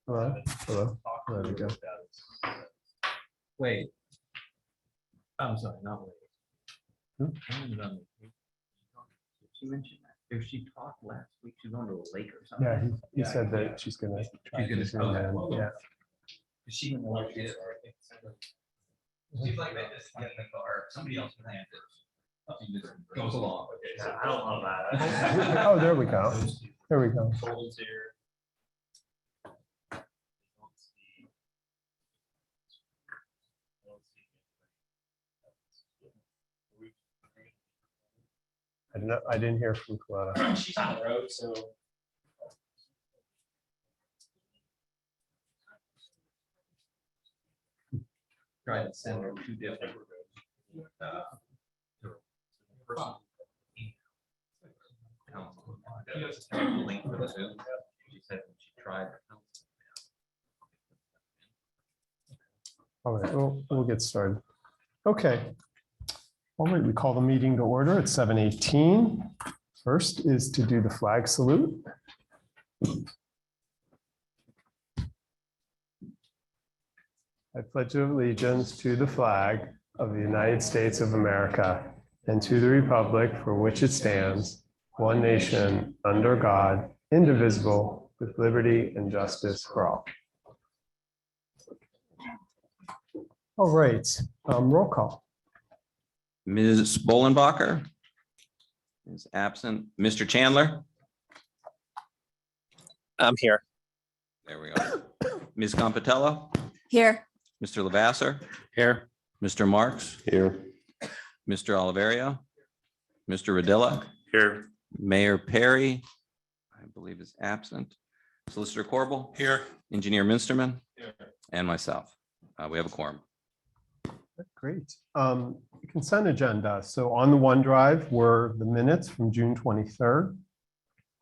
Hello. Hello. There we go. Wait. I'm sorry, not wait. She mentioned that if she talked last week, she's going to a lake or something. Yeah, he said that she's gonna try to zoom in. Yeah. She didn't know what she did. She's like, I just get in the car. Somebody else planned it. She just goes along. I don't know about it. Oh, there we go. There we go. I didn't hear from Coletta. She's on the road, so. Try to send her two different. Link for the Zoom. She said she tried. All right, we'll get started. Okay. All right, we call the meeting to order at 7:18. First is to do the flag salute. I pledge allegiance to the flag of the United States of America and to the republic for which it stands, one nation, under God, indivisible, with liberty and justice for all. All right, roll call. Ms. Bolenbacher is absent. Mr. Chandler? I'm here. There we go. Ms. Compatello? Here. Mr. Lavasser? Here. Mr. Marks? Here. Mr. Oliverio? Mr. Rodilla? Here. Mayor Perry, I believe is absent. Solicitor Corbel? Here. Engineer Minsterman? Here. And myself. We have a quorum. Great. Consent agenda. So on the OneDrive were the minutes from June 23rd,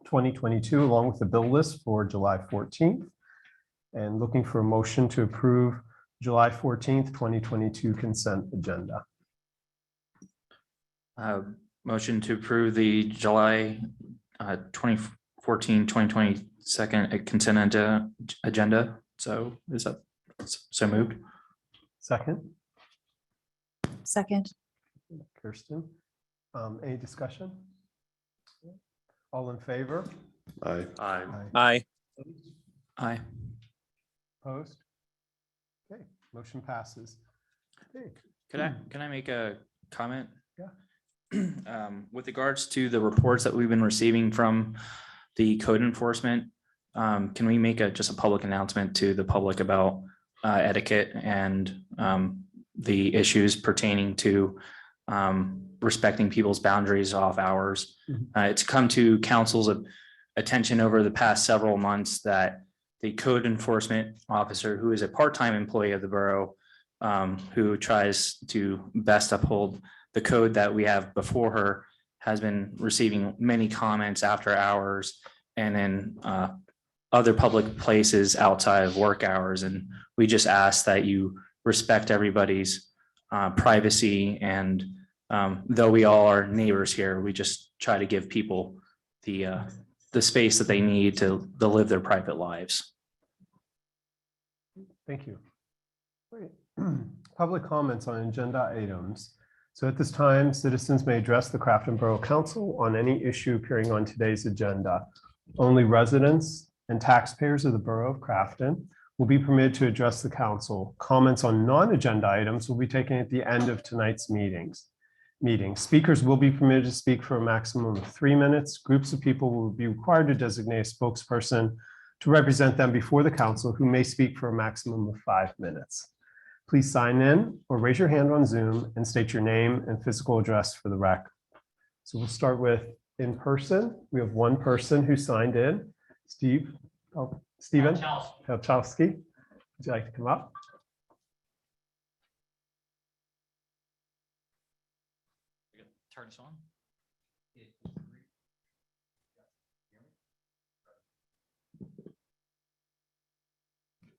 2022, along with the bill list for July 14th. And looking for a motion to approve July 14th, 2022 consent agenda. Motion to approve the July 2014, 2022 consent agenda. So is that so moved? Second, Second. Kirsten. Any discussion? All in favor? Aye. Aye. Aye. Opposed? Okay, motion passes. Okay. Can I make a comment? Yeah. With regards to the reports that we've been receiving from the code enforcement, can we make just a public announcement to the public about etiquette and the issues pertaining to respecting people's boundaries off hours? It's come to council's attention over the past several months that the code enforcement officer, who is a part-time employee of the borough, who tries to best uphold the code that we have before her, has been receiving many comments after hours and in other public places outside of work hours. And we just ask that you respect everybody's privacy. And though we all are neighbors here, we just try to give people the space that they need to live their private lives. Thank you. Great. Public comments on agenda items. So at this time, citizens may address the Crafton Borough Council on any issue appearing on today's agenda. Only residents and taxpayers of the Borough of Crafton will be permitted to address the council. Comments on non-agenda items will be taken at the end of tonight's meeting. Speakers will be permitted to speak for a maximum of 3 minutes. Groups of people will be required to designate a spokesperson to represent them before the council, who may speak for a maximum of 5 minutes. Please sign in or raise your hand on Zoom and state your name and physical address for the record. So we'll start with in person. We have one person who signed in. Stephen Helchowski. Would you like to come up? Turn this on.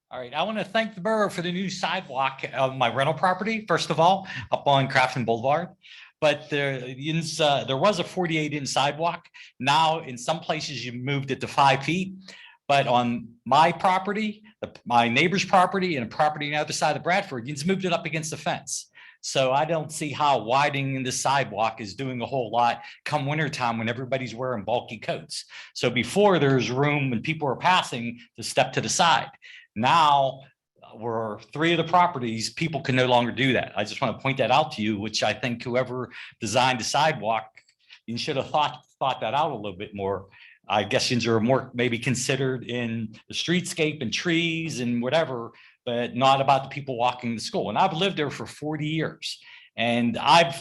All right, I want to thank the borough for the new sidewalk of my rental property, first of all, up on Crafton Boulevard. But there was a 48-inch sidewalk. Now, in some places, you moved it to 5 feet. But on my property, my neighbor's property and a property on the other side of Bradford, you just moved it up against the fence. So I don't see how widening the sidewalk is doing a whole lot come wintertime when everybody's wearing bulky coats. So before there's room when people are passing to step to the side. Now, where 3 of the properties, people can no longer do that. I just want to point that out to you, which I think whoever designed the sidewalk, you should have thought that out a little bit more. I guess you are more maybe considered in the streetscape and trees and whatever, but not about the people walking to school. And I've lived there for 40 years. And I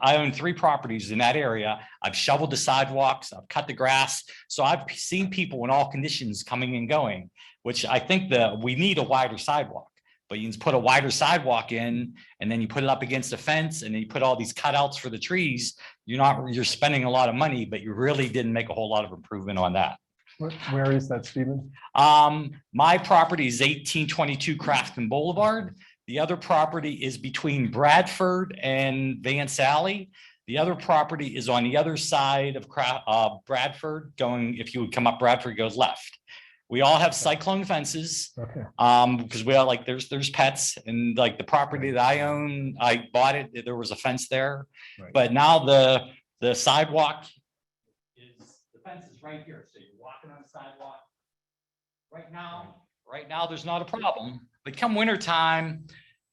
own 3 properties in that area. I've shoveled the sidewalks, I've cut the grass. So I've seen people in all conditions coming and going, which I think that we need a wider sidewalk. But you can put a wider sidewalk in, and then you put it up against a fence, and then you put all these cutouts for the trees. You're spending a lot of money, but you really didn't make a whole lot of improvement on that. Where is that, Stephen? My property is 1822 Crafton Boulevard. The other property is between Bradford and Vance Alley. The other property is on the other side of Bradford, if you would come up Bradford, it goes left. We all have cyclone fences. Okay. Because we all there's pets, and like the property that I own, I bought it, there was a fence there. Right. But now the sidewalk the fence is right here. So you're walking on the sidewalk. Right now, there's not a problem, but come winter time,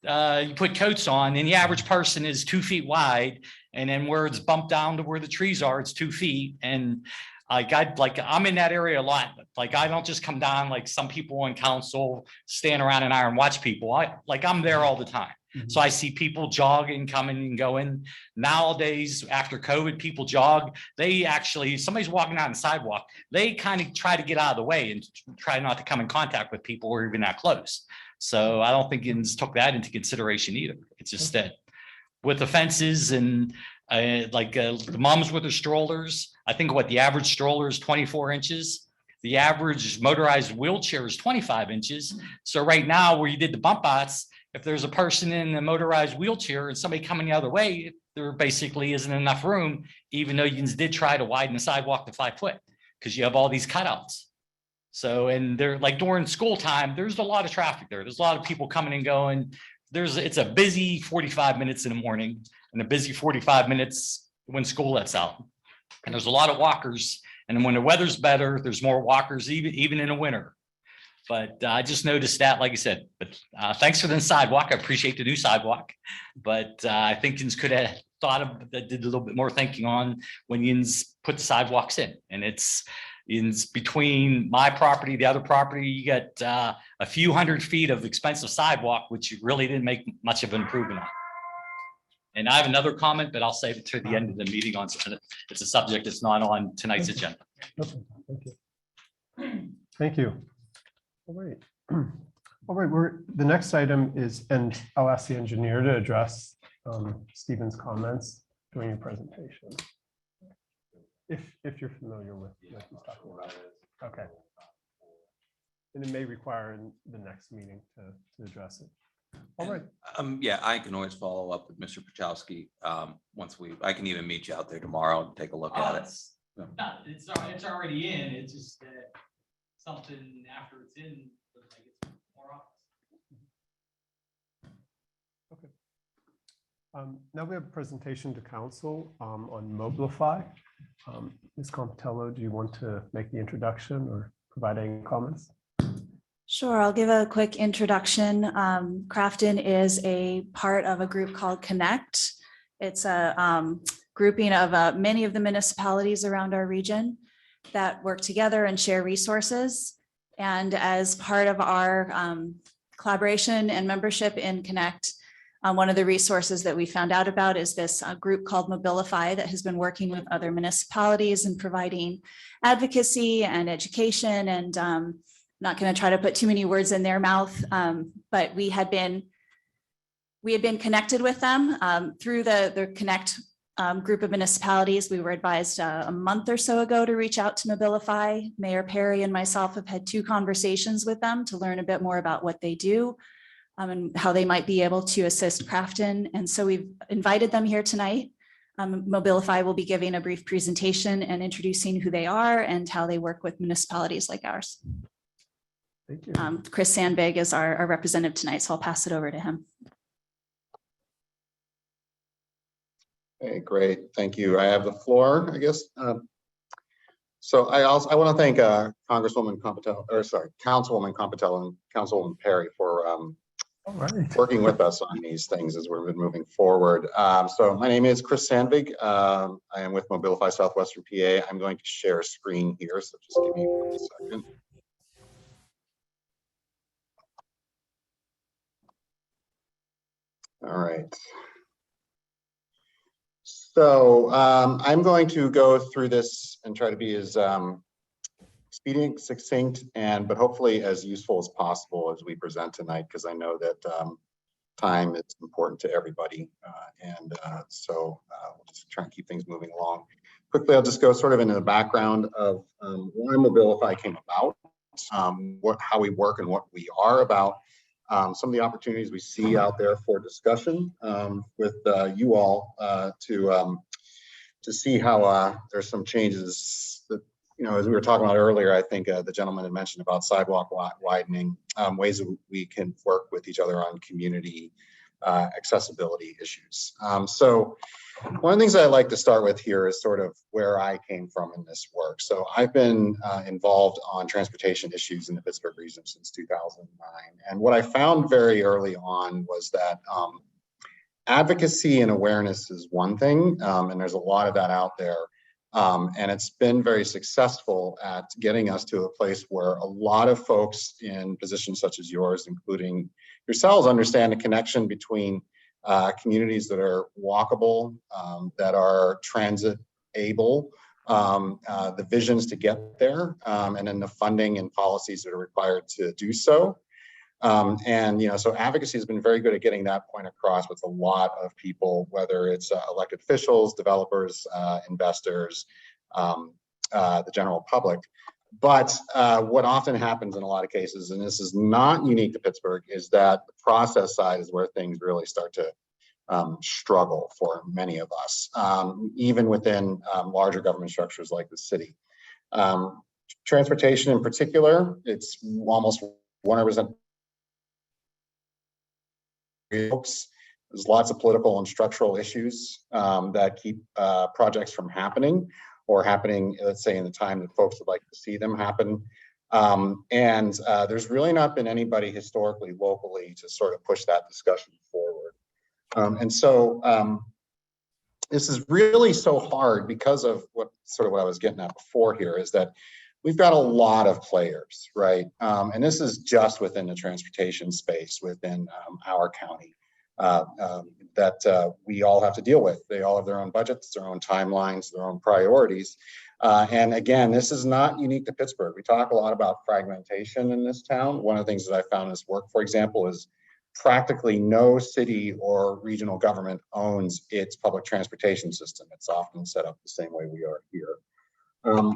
you put coats on and the average person is 2 feet wide. And then where it's bumped down to where the trees are, it's 2 feet. And I'm in that area a lot. Like, I don't just come down like some people on council stand around an hour and watch people. I'm there all the time. Mhm. So I see people jogging, coming and going. Nowadays, after COVID, people jog. Somebody's walking out on the sidewalk. They kind of try to get out of the way and try not to come in contact with people or even that close. So I don't think it's took that into consideration either. It's just that with the fences and the moms with their strollers, I think the average stroller is 24 inches. The average motorized wheelchair is 25 inches. So right now where you did the bump outs, if there's a person in a motorized wheelchair and somebody coming the other way, there basically isn't enough room, even though you did try to widen the sidewalk to 5 foot because you have all these cutouts. So, and they're like during school time, there's a lot of traffic there. There's a lot of people coming and going. It's a busy 45 minutes in the morning and a busy 45 minutes when school lets out. And there's a lot of walkers. And when the weather's better, there's more walkers even in the winter. But I just noticed that, like I said, but thanks for the sidewalk. I appreciate the new sidewalk. But I think you could have did a little bit more thinking on when you put the sidewalks in. And it's between my property, the other property, you got a few hundred feet of expensive sidewalk, which you really didn't make much of an improvement on. And I have another comment, but I'll save it to the end of the meeting it's a subject that's not on tonight's agenda. Okay, thank you. Thank you. All right. All right, the next item is, and I'll ask the engineer to address Stephen's comments during your presentation. If you're familiar with what he's talking about. Okay. And it may require in the next meeting to address it. All right. Yeah, I can always follow up with Mr. Pachowski. I can even meet you out there tomorrow and take a look at it. It's already in. It's just something after it's in, looks like it's more obvious. Okay. Now we have a presentation to council on Mobilify. Ms. Compitello, do you want to make the introduction or provide any comments? Sure, I'll give a quick introduction. Crafton is a part of a group called Connect. It's a grouping of many of the municipalities around our region that work together and share resources. And as part of our collaboration and membership in Connect, one of the resources that we found out about is this group called Mobilify that has been working with other municipalities and providing advocacy and education. And I'm not going to try to put too many words in their mouth, but we had been connected with them through the Connect group of municipalities. We were advised a month or so ago to reach out to Mobilify. Mayor Perry and myself have had 2 conversations with them to learn a bit more about what they do and how they might be able to assist Crafton. And so we've invited them here tonight. Mobilify will be giving a brief presentation and introducing who they are and how they work with municipalities like ours. Thank you. Chris Sandberg is our representative tonight, so I'll pass it over to him. Hey, great. Thank you. I have the floor, I guess. So I want to thank Councilwoman Competella and Councilwoman Perry for All right. working with us on these things as we've been moving forward. So my name is Chris Sandvig. I am with Mobilify Southwestern PA. I'm going to share a screen here, so just give me 1 second. All right. So I'm going to go through this and try to be as expedient, succinct, but hopefully as useful as possible as we present tonight, because I know that time is important to everybody. So we'll just try and keep things moving along. Quickly, I'll just go sort of into the background of why Mobilify came about, how we work and what we are about, some of the opportunities we see out there for discussion with you all to see how there's some changes that, as we were talking about earlier, I think the gentleman had mentioned about sidewalk widening, ways that we can work with each other on community accessibility issues. So one of the things I like to start with here is sort of where I came from in this work. So I've been involved on transportation issues in the Pittsburgh region since 2009. And what I found very early on was that advocacy and awareness is one thing, and there's a lot of that out there. And it's been very successful at getting us to a place where a lot of folks in positions such as yours, including yourselves, understand the connection between communities that are walkable, that are transit able, the visions to get there, and then the funding and policies that are required to do so. So advocacy has been very good at getting that point across with a lot of people, whether it's elected officials, developers, investors, the general public. But what often happens in a lot of cases, and this is not unique to Pittsburgh, is that the process side is where things really start to struggle for many of us, even within larger government structures like the city. Transportation in particular, it's almost 100% folks. There's lots of political and structural issues that keep projects from happening, or happening, let's say, in the time that folks would like to see them happen. There's really not been anybody historically, locally, to sort of push that discussion forward. This is really so hard because of what I was getting at before here, is that we've got a lot of players, right? And this is just within the transportation space within our county that we all have to deal with. They all have their own budgets, their own timelines, their own priorities. And again, this is not unique to Pittsburgh. We talk a lot about fragmentation in this town. One of the things that I found in this work, for example, is practically no city or regional government owns its public transportation system. It's often set up the same way we are here.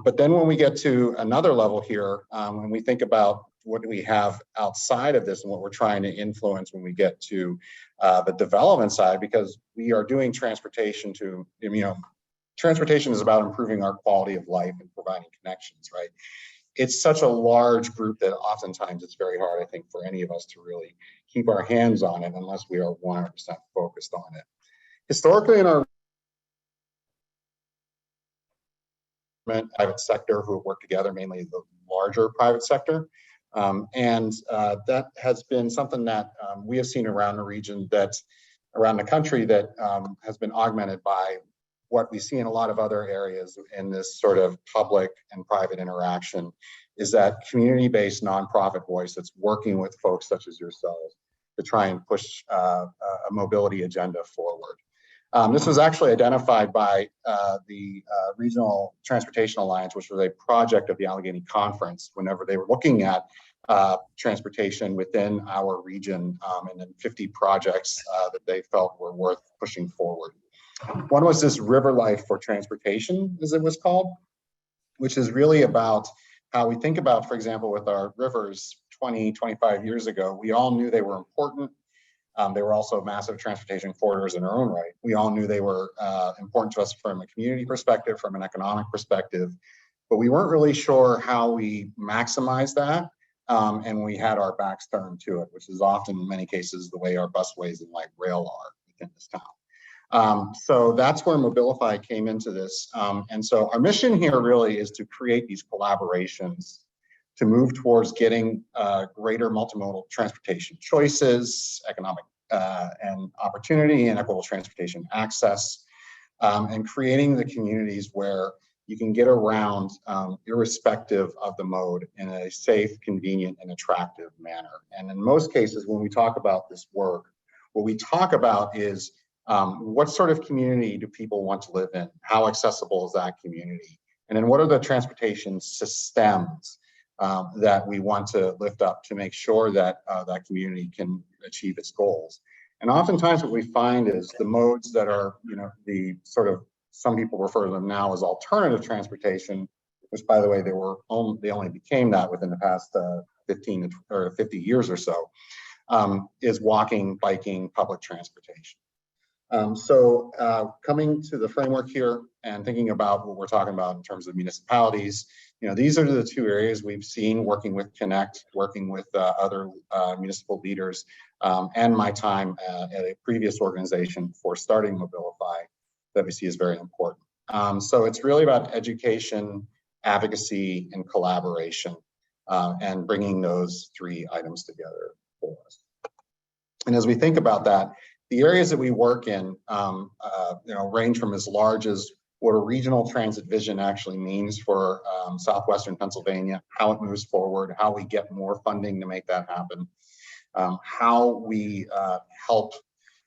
But then when we get to another level here, when we think about what do we have outside of this and what we're trying to influence when we get to the development side, because we are doing transportation to, transportation is about improving our quality of life and providing connections, right? It's such a large group that oftentimes it's very hard, I think, for any of us to really keep our hands on it unless we are 100% focused on it. Historically, in our private sector who have worked together, mainly the larger private sector. That has been something that we have seen around the region, around the country, that has been augmented by what we see in a lot of other areas in this sort of public and private interaction, is that community-based nonprofit voice that's working with folks such as yourselves to try and push a mobility agenda forward. This was actually identified by the Regional Transportation Alliance, which was a project of the Allegheny Conference, whenever they were looking at transportation within our region, and then 50 projects that they felt were worth pushing forward. One was this River Life for Transportation, as it was called, which is really about how we think about, for example, with our rivers 20, 25 years ago, we all knew they were important. They were also massive transportation corridors in their own right. We all knew they were important to us from a community perspective, from an economic perspective, but we weren't really sure how we maximize that. And we had our backs turned to it, which is often in many cases the way our busways and light rail are within this town. So that's where Mobilify came into this. And so our mission here really is to create these collaborations to move towards getting greater multimodal transportation choices, economic and opportunity and equitable transportation access, and creating the communities where you can get around irrespective of the mode in a safe, convenient, and attractive manner. And in most cases, when we talk about this work, what we talk about is what sort of community do people want to live in? How accessible is that community? And then what are the transportation systems that we want to lift up to make sure that that community can achieve its goals? And oftentimes what we find is the modes that are, the sort of, some people refer to them now as alternative transportation, which by the way, they only became that within the past 15 or 50 years or so, is walking, biking, public transportation. Coming to the framework here and thinking about what we're talking about in terms of municipalities, these are the two areas we've seen working with Connect, working with other municipal leaders, and my time at a previous organization for starting Mobilify that we see is very important. So it's really about education, advocacy, and collaboration, and bringing those three items together for us. And as we think about that, the areas that we work in, range from as large as what a regional transit vision actually means for Southwestern Pennsylvania, how it moves forward, how we get more funding to make that happen, how we help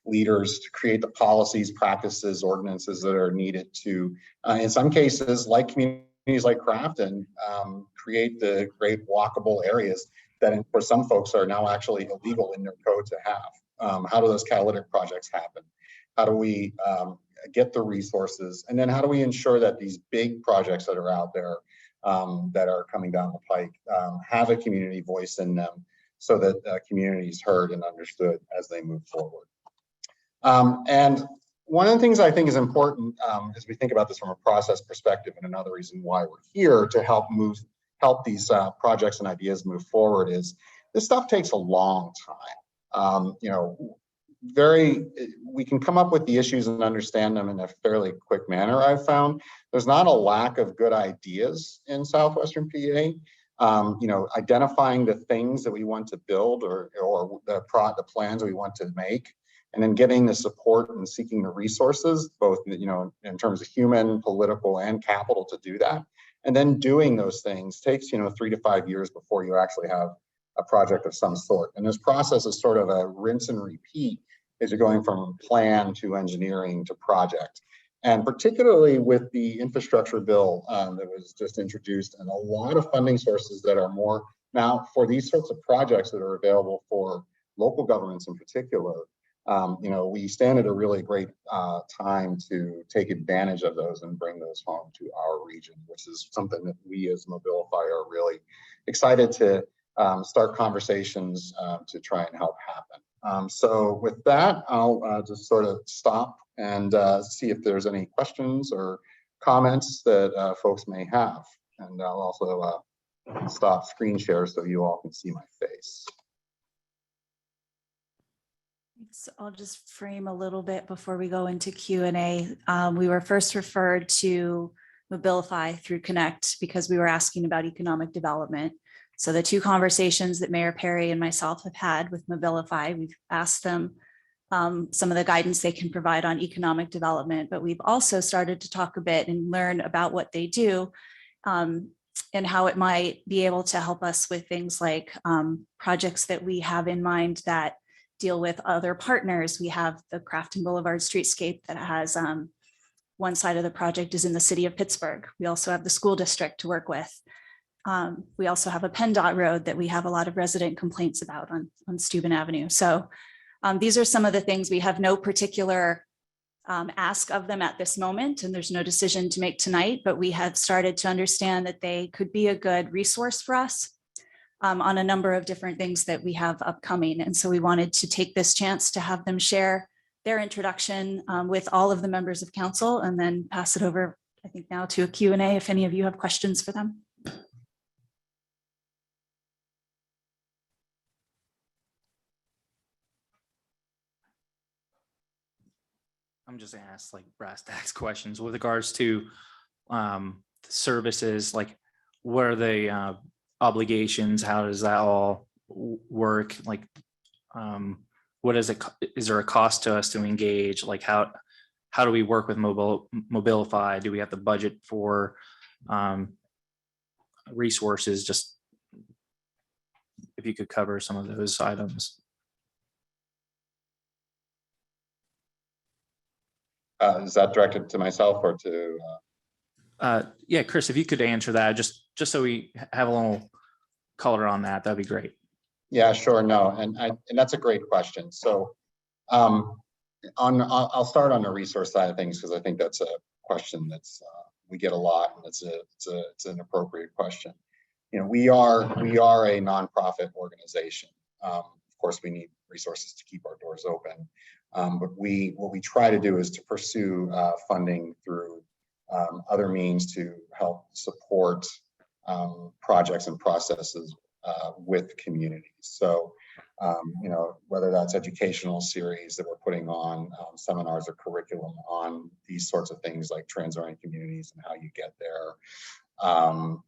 leaders to create the policies, practices, ordinances that are needed to, in some cases, like communities like Crafton, create the great walkable areas that for some folks are now actually illegal in their code to have. How do those catalytic projects happen? How do we get the resources? And then how do we ensure that these big projects that are out there that are coming down the pike have a community voice in them so that community is heard and understood as they move forward? And one of the things I think is important as we think about this from a process perspective, and another reason why we're here to help these projects and ideas move forward, is this stuff takes a long time. We can come up with the issues and understand them in a fairly quick manner. I've found there's not a lack of good ideas in Southwestern PA. Identifying the things that we want to build or the plans we want to make, and then getting the support and seeking the resources, both in terms of human, political, and capital to do that. And then doing those things takes 3 to 5 years before you actually have a project of some sort. And this process is sort of a rinse and repeat as you're going from plan to engineering to project. And particularly with the infrastructure bill that was just introduced, and a lot of funding sources that are more now for these sorts of projects that are available for local governments in particular, we stand at a really great time to take advantage of those and bring those home to our region, which is something that we as Mobilify are really excited to start conversations to try and help happen. So with that, I'll just sort of stop and see if there's any questions or comments that folks may have. And I'll also stop screen share so you all can see my face. So I'll just frame a little bit before we go into Q&A. We were first referred to Mobilify through Connect because we were asking about economic development. So the two conversations that Mayor Perry and myself have had with Mobilify, we've asked them some of the guidance they can provide on economic development, but we've also started to talk a bit and learn about what they do and how it might be able to help us with things like projects that we have in mind that deal with other partners. We have the Crafton Boulevard streetscape that has one side of the project is in the city of Pittsburgh. We also have the school district to work with. We also have a PennDOT road that we have a lot of resident complaints about on Steuben Avenue. So these are some of the things. We have no particular ask of them at this moment, and there's no decision to make tonight, but we have started to understand that they could be a good resource for us on a number of different things that we have upcoming. And so we wanted to take this chance to have them share their introduction with all of the members of council, and then pass it over, I think, now to a Q&A if any of you have questions for them. I'm just gonna ask like brass tacks questions with regards to services, like what are the obligations? How does that all work? Like, what is it? Is there a cost to us to engage? Like how do we work with Mobilify? Do we have to budget for resources? Just if you could cover some of those items. Is that directed to myself or to? Yeah, Chris, if you could answer that, just so we have a little color on that, that'd be great. Yeah, sure. No, and that's a great question. So I'll start on the resource side of things, because I think that's a question that's we get a lot, and it's an appropriate question. You know, we are a nonprofit organization. Of course, we need resources to keep our doors open. But what we try to do is to pursue funding through other means to help support projects and processes with communities. So, you know, whether that's educational series that we're putting on, seminars or curriculum on these sorts of things like transitioning communities and how you get there,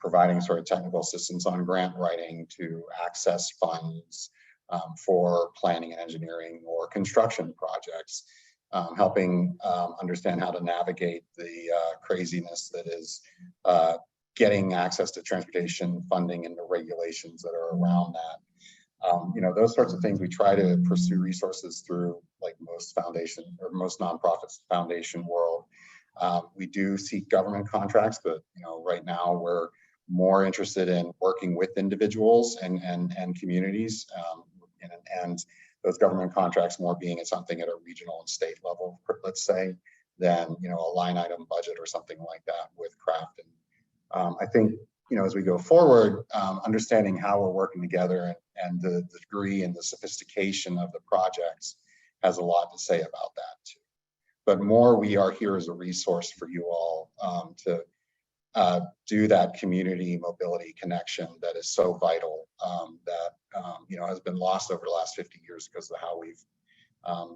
providing sort of technical assistance on grant writing to access funds for planning and engineering or construction projects, helping understand how to navigate the craziness that is getting access to transportation funding and the regulations that are around that. You know, those sorts of things we try to pursue resources through, like most foundation or most nonprofits foundation world. We do seek government contracts, but you know, right now we're more interested in working with individuals and communities, and those government contracts more being at something at a regional and state level, let's say, than, you know, a line item budget or something like that with Crafton. I think, you know, as we go forward, understanding how we're working together and the degree and the sophistication of the projects has a lot to say about that too. But more, we are here as a resource for you all to do that community mobility connection that is so vital, that you know, has been lost over the last 50 years because of how we've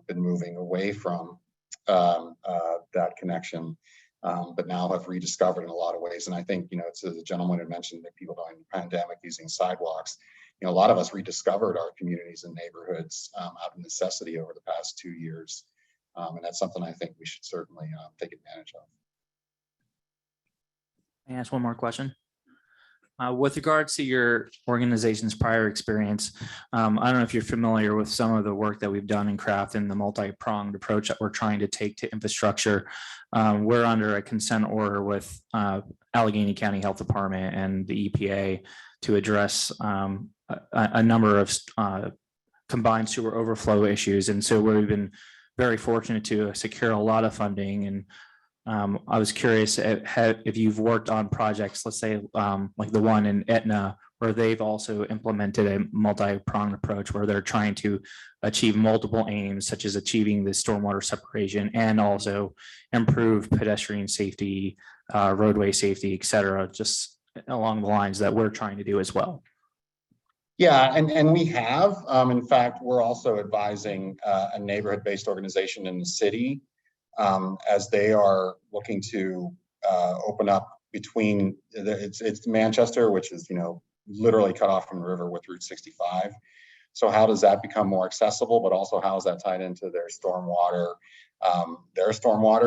been moving away from that connection, but now have rediscovered in a lot of ways. And I think, you know, to the gentleman who mentioned that people during the pandemic using sidewalks, you know, a lot of us rediscovered our communities and neighborhoods out of necessity over the past 2 years. And that's something I think we should certainly take advantage of. Can I ask one more question? With regards to your organization's prior experience, I don't know if you're familiar with some of the work that we've done in Crafton, the multi-pronged approach that we're trying to take to infrastructure. We're under a consent order with Allegheny County Health Department and the EPA to address a number of combined sewer overflow issues. And so we've been very fortunate to secure a lot of funding. And I was curious if you've worked on projects, let's say like the one in Etna, where they've also implemented a multi-pronged approach where they're trying to achieve multiple aims, such as achieving the stormwater separation and also improve pedestrian safety, roadway safety, et cetera, just along the lines that we're trying to do as well. Yeah, and we have. In fact, we're also advising a neighborhood-based organization in the city as they are looking to open up between it's Manchester, which is, you know, literally cut off from the river with Route 65. So how does that become more accessible, but also how is that tied into their stormwater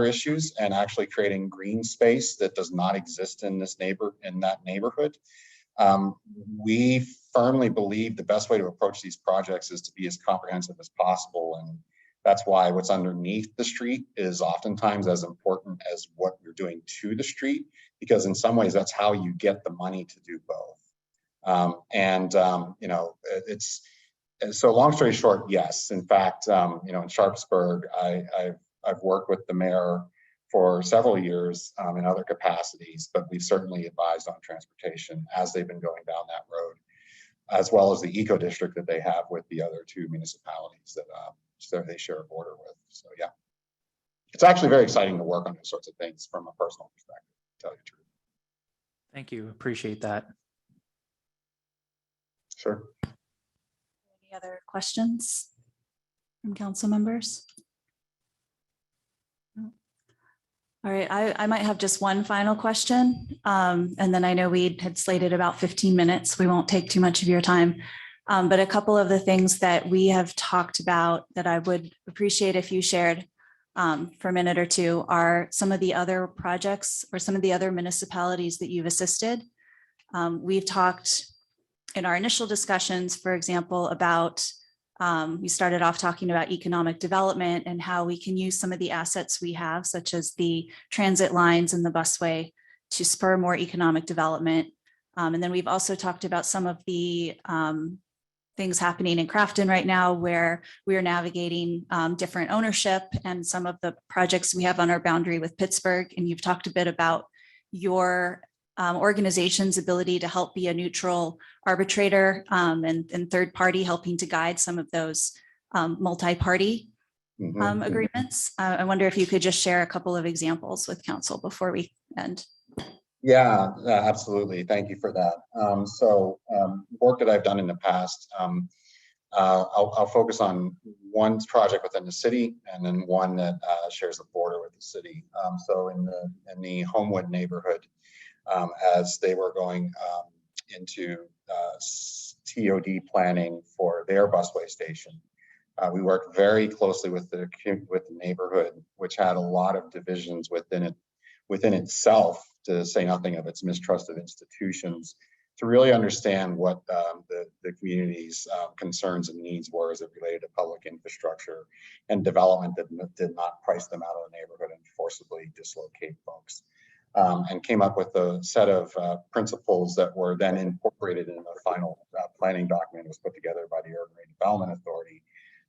issues, and actually creating green space that does not exist in that neighborhood. We firmly believe the best way to approach these projects is to be as comprehensive as possible, and that's why what's underneath the street is oftentimes as important as what you're doing to the street, because in some ways that's how you get the money to do both. You know, it's so long story short, yes. In fact, you know, in Sharpsburg, I've I've worked with the mayor for several years in other capacities, but we've certainly advised on transportation as they've been going down that road, as well as the eco district that they have with the other two municipalities that they share a border with. So yeah, it's actually very exciting to work on those sorts of things from a personal perspective, to tell you the truth. Thank you. Appreciate that. Sure. Any other questions from council members? No. All right, I might have just one final question. And then I know we had slated about 15 minutes. We won't take too much of your time. But a couple of the things that we have talked about that I would appreciate if you shared for a minute or two are some of the other projects or some of the other municipalities that you've assisted. We've talked in our initial discussions, for example, about we started off talking about economic development and how we can use some of the assets we have, such as the transit lines and the busway, to spur more economic development. And then we've also talked about some of the things happening in Crafton right now, where we are navigating different ownership and some of the projects we have on our boundary with Pittsburgh. And you've talked a bit about your organization's ability to help be a neutral arbitrator and third party, helping to guide some of those multi-party agreements. I wonder if you could just share a couple of examples with council before we end. Yeah, absolutely. Thank you for that. Work that I've done in the past, I'll focus on one project within the city and then one that shares the border with the city. So in the Homewood neighborhood, as they were going into TOD planning for their busway station, we worked very closely with the neighborhood, which had a lot of divisions within itself, to say nothing of its mistrust of institutions, to really understand what the community's concerns and needs were as it related to public infrastructure and development that did not price them out of the neighborhood and forcibly dislocate folks. And came up with a set of principles that were then incorporated in the final planning document that was put together by the Urban Redevelopment Authority.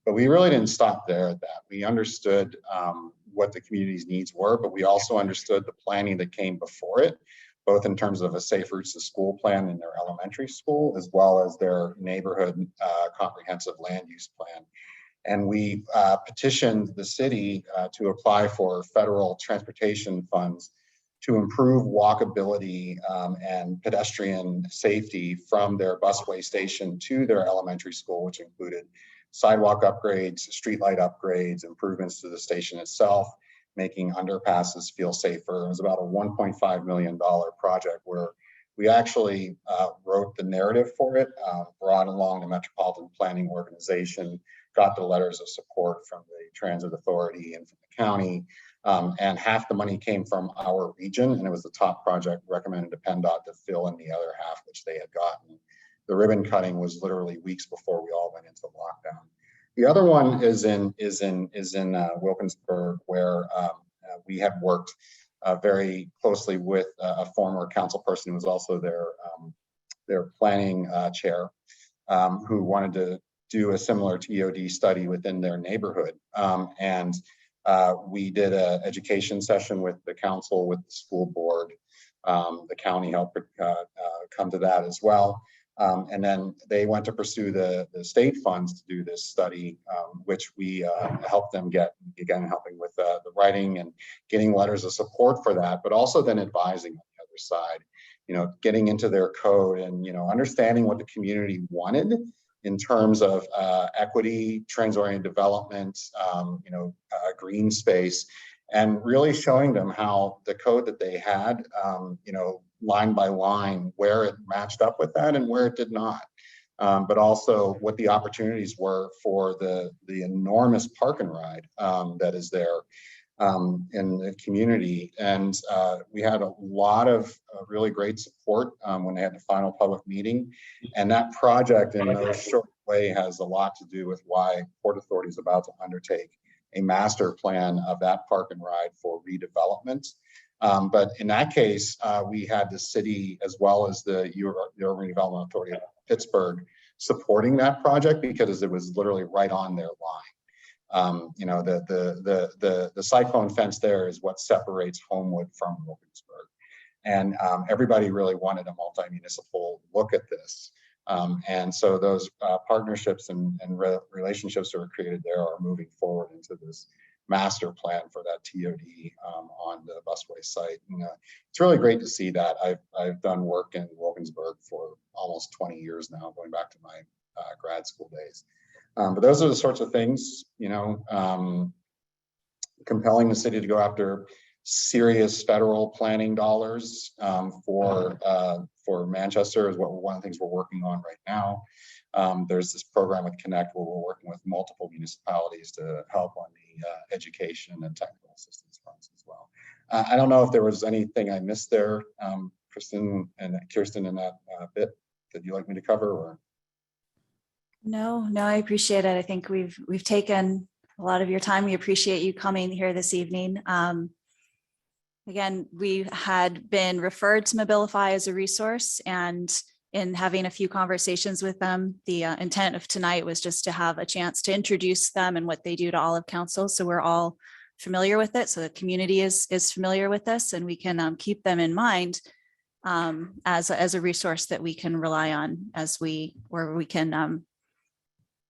But we really didn't stop there at that. We understood what the community's needs were, but we also understood the planning that came before it, both in terms of a safe routes to school plan in their elementary school, as well as their neighborhood comprehensive land use plan. And we petitioned the city to apply for federal transportation funds to improve walkability and pedestrian safety from their busway station to their elementary school, which included sidewalk upgrades, streetlight upgrades, improvements to the station itself, making underpasses feel safer. It was about a $1.5 million project where we actually wrote the narrative for it, brought along the Metropolitan Planning Organization, got the letters of support from the Transit Authority and from the county, and half the money came from our region, and it was the top project recommended to PennDOT to fill in the other half, which they had gotten. The ribbon cutting was literally weeks before we all went into lockdown. The other one is in Wilkinsburg, where we have worked very closely with a former council person who was also their planning chair, who wanted to do a similar TOD study within their neighborhood. We did an education session with the council, with the school board. The county helped come to that as well. And then they went to pursue the state funds to do this study, which we helped them get, again, helping with the writing and getting letters of support for that, but also then advising on the other side, getting into their code and, understanding what the community wanted in terms of equity, trans-oriented development, green space, and really showing them how the code that they had, line by line, where it matched up with that and where it did not. But also what the opportunities were for the enormous park and ride that is there in the community. And we had a lot of really great support when they had the final public meeting. And that project in a short way has a lot to do with why Port Authority is about to undertake a master plan of that park and ride for redevelopment. But in that case, we had the city as well as the Urban Redevelopment Authority of Pittsburgh supporting that project because it was literally right on their You know, the cyclone fence there is what separates Homewood from Wilkinsburg. And everybody really wanted a multi-municipal look at this. And so those partnerships and relationships that were created there are moving forward into this master plan for that TOD on the busway site. And it's really great to see that. I've done work in Wilkinsburg for almost 20 years now, going back to my grad school days. But those are the sorts of things, you know, compelling the city to go after serious federal planning dollars for Manchester is one of the things we're working on right now. There's this program with Connect where we're working with multiple municipalities to help on the education and technical assistance fronts as well. I don't know if there was anything I missed there, Kristen and Kirsten, in that bit that you'd like me to cover, or? No, I appreciate it. I think we've taken a lot of your time. We appreciate you coming here this evening. Again, we had been referred to Mobilify as a resource, and in having a few conversations with them, the intent of tonight was just to have a chance to introduce them and what they do to all of council. So we're all familiar with it. So the community is familiar with this, and we can keep them in mind as a resource that we can rely on where we can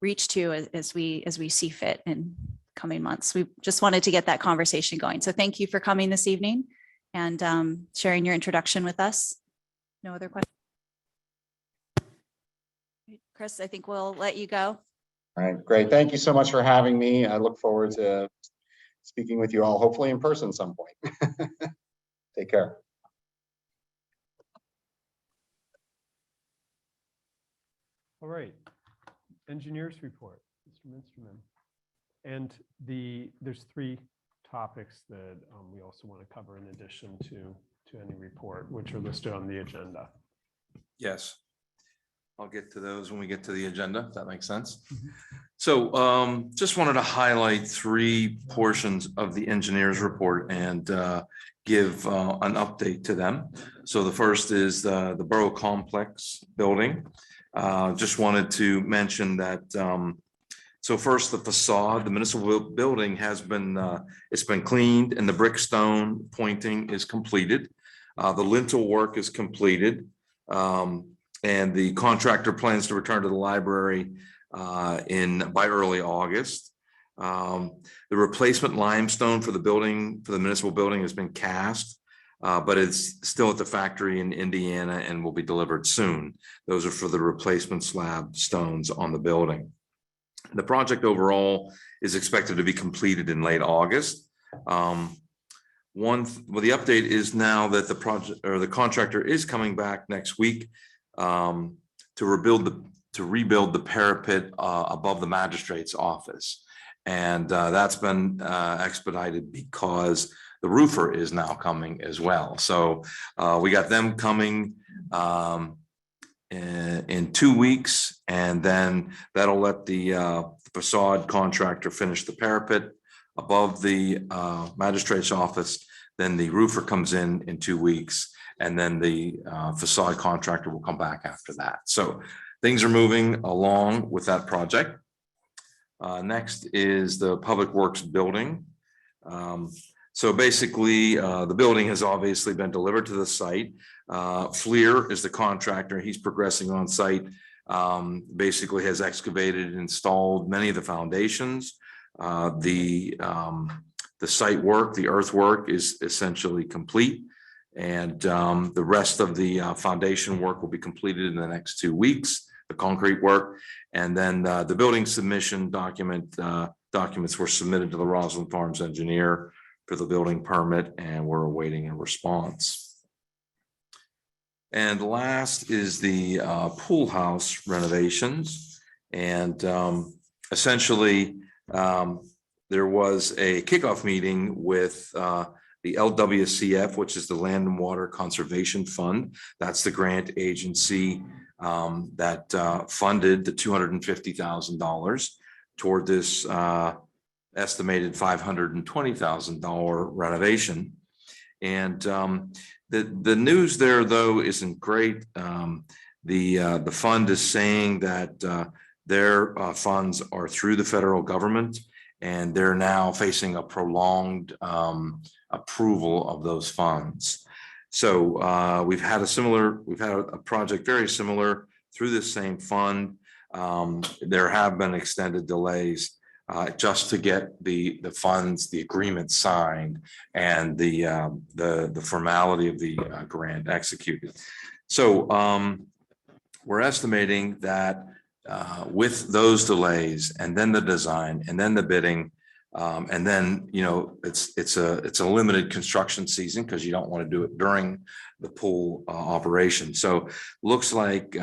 reach to as we see fit in coming months. We just wanted to get that conversation going. So thank you for coming this evening and sharing your introduction with us. No other questions? Chris, I think we'll let you go. All right, great. Thank you so much for having me. I look forward to speaking with you all, hopefully in person some point. Take care. All right. Engineers report, Mr. Minsterman. And there's 3 topics that we also want to cover in addition to any report, which are listed on the agenda. Yes. I'll get to those when we get to the agenda, if that makes sense. So just wanted to highlight 3 portions of the engineer's report and give an update to them. So the first is the Borough Complex building. Just wanted to mention that so first, the facade, the municipal building has been, it's been cleaned and the brick stone pointing is completed. The lintel work is completed. And the contractor plans to return to the library by early August. The replacement limestone for the building, for the municipal building, has been cast, but it's still at the factory in Indiana and will be delivered soon. Those are for the replacement slab stones on the building. The project overall is expected to be completed in late August. The update is now that the project or the contractor is coming back next week to rebuild the parapet above the magistrate's office, and that's been expedited because the roofer is now coming as well. So we got them coming in 2 weeks, and then that'll let the facade contractor finish the parapet above the magistrate's office. Then the roofer comes in 2 weeks, and then the facade contractor will come back after that. So things are moving along with that project. Next is the Public Works building. So basically, the building has obviously been delivered to the site. Fleer is the contractor. He's progressing on site. Basically has excavated and installed many of the foundations. The site work, the earthwork, is essentially complete. And the rest of the foundation work will be completed in the next 2 weeks, the concrete work. And then the building submission documents were submitted to the Roslyn Farms engineer for the building permit, and we're awaiting a response. And last is the pool house renovations. And essentially, there was a kickoff meeting with the LWCF, which is the Land and Water Conservation Fund. That's the grant agency that funded the $250,000 toward this estimated $520,000 renovation. And the news there, though, isn't great. The fund is saying that their funds are through the federal government, and they're now facing a prolonged approval of those funds. So we've had a project very similar through this same fund. There have been extended delays just to get the funds, the agreement signed, and the formality of the grant executed. So we're estimating that with those delays, and then the design, and then the bidding, and then, you know, it's a limited construction season because you don't want to do it during the pool operation. So looks like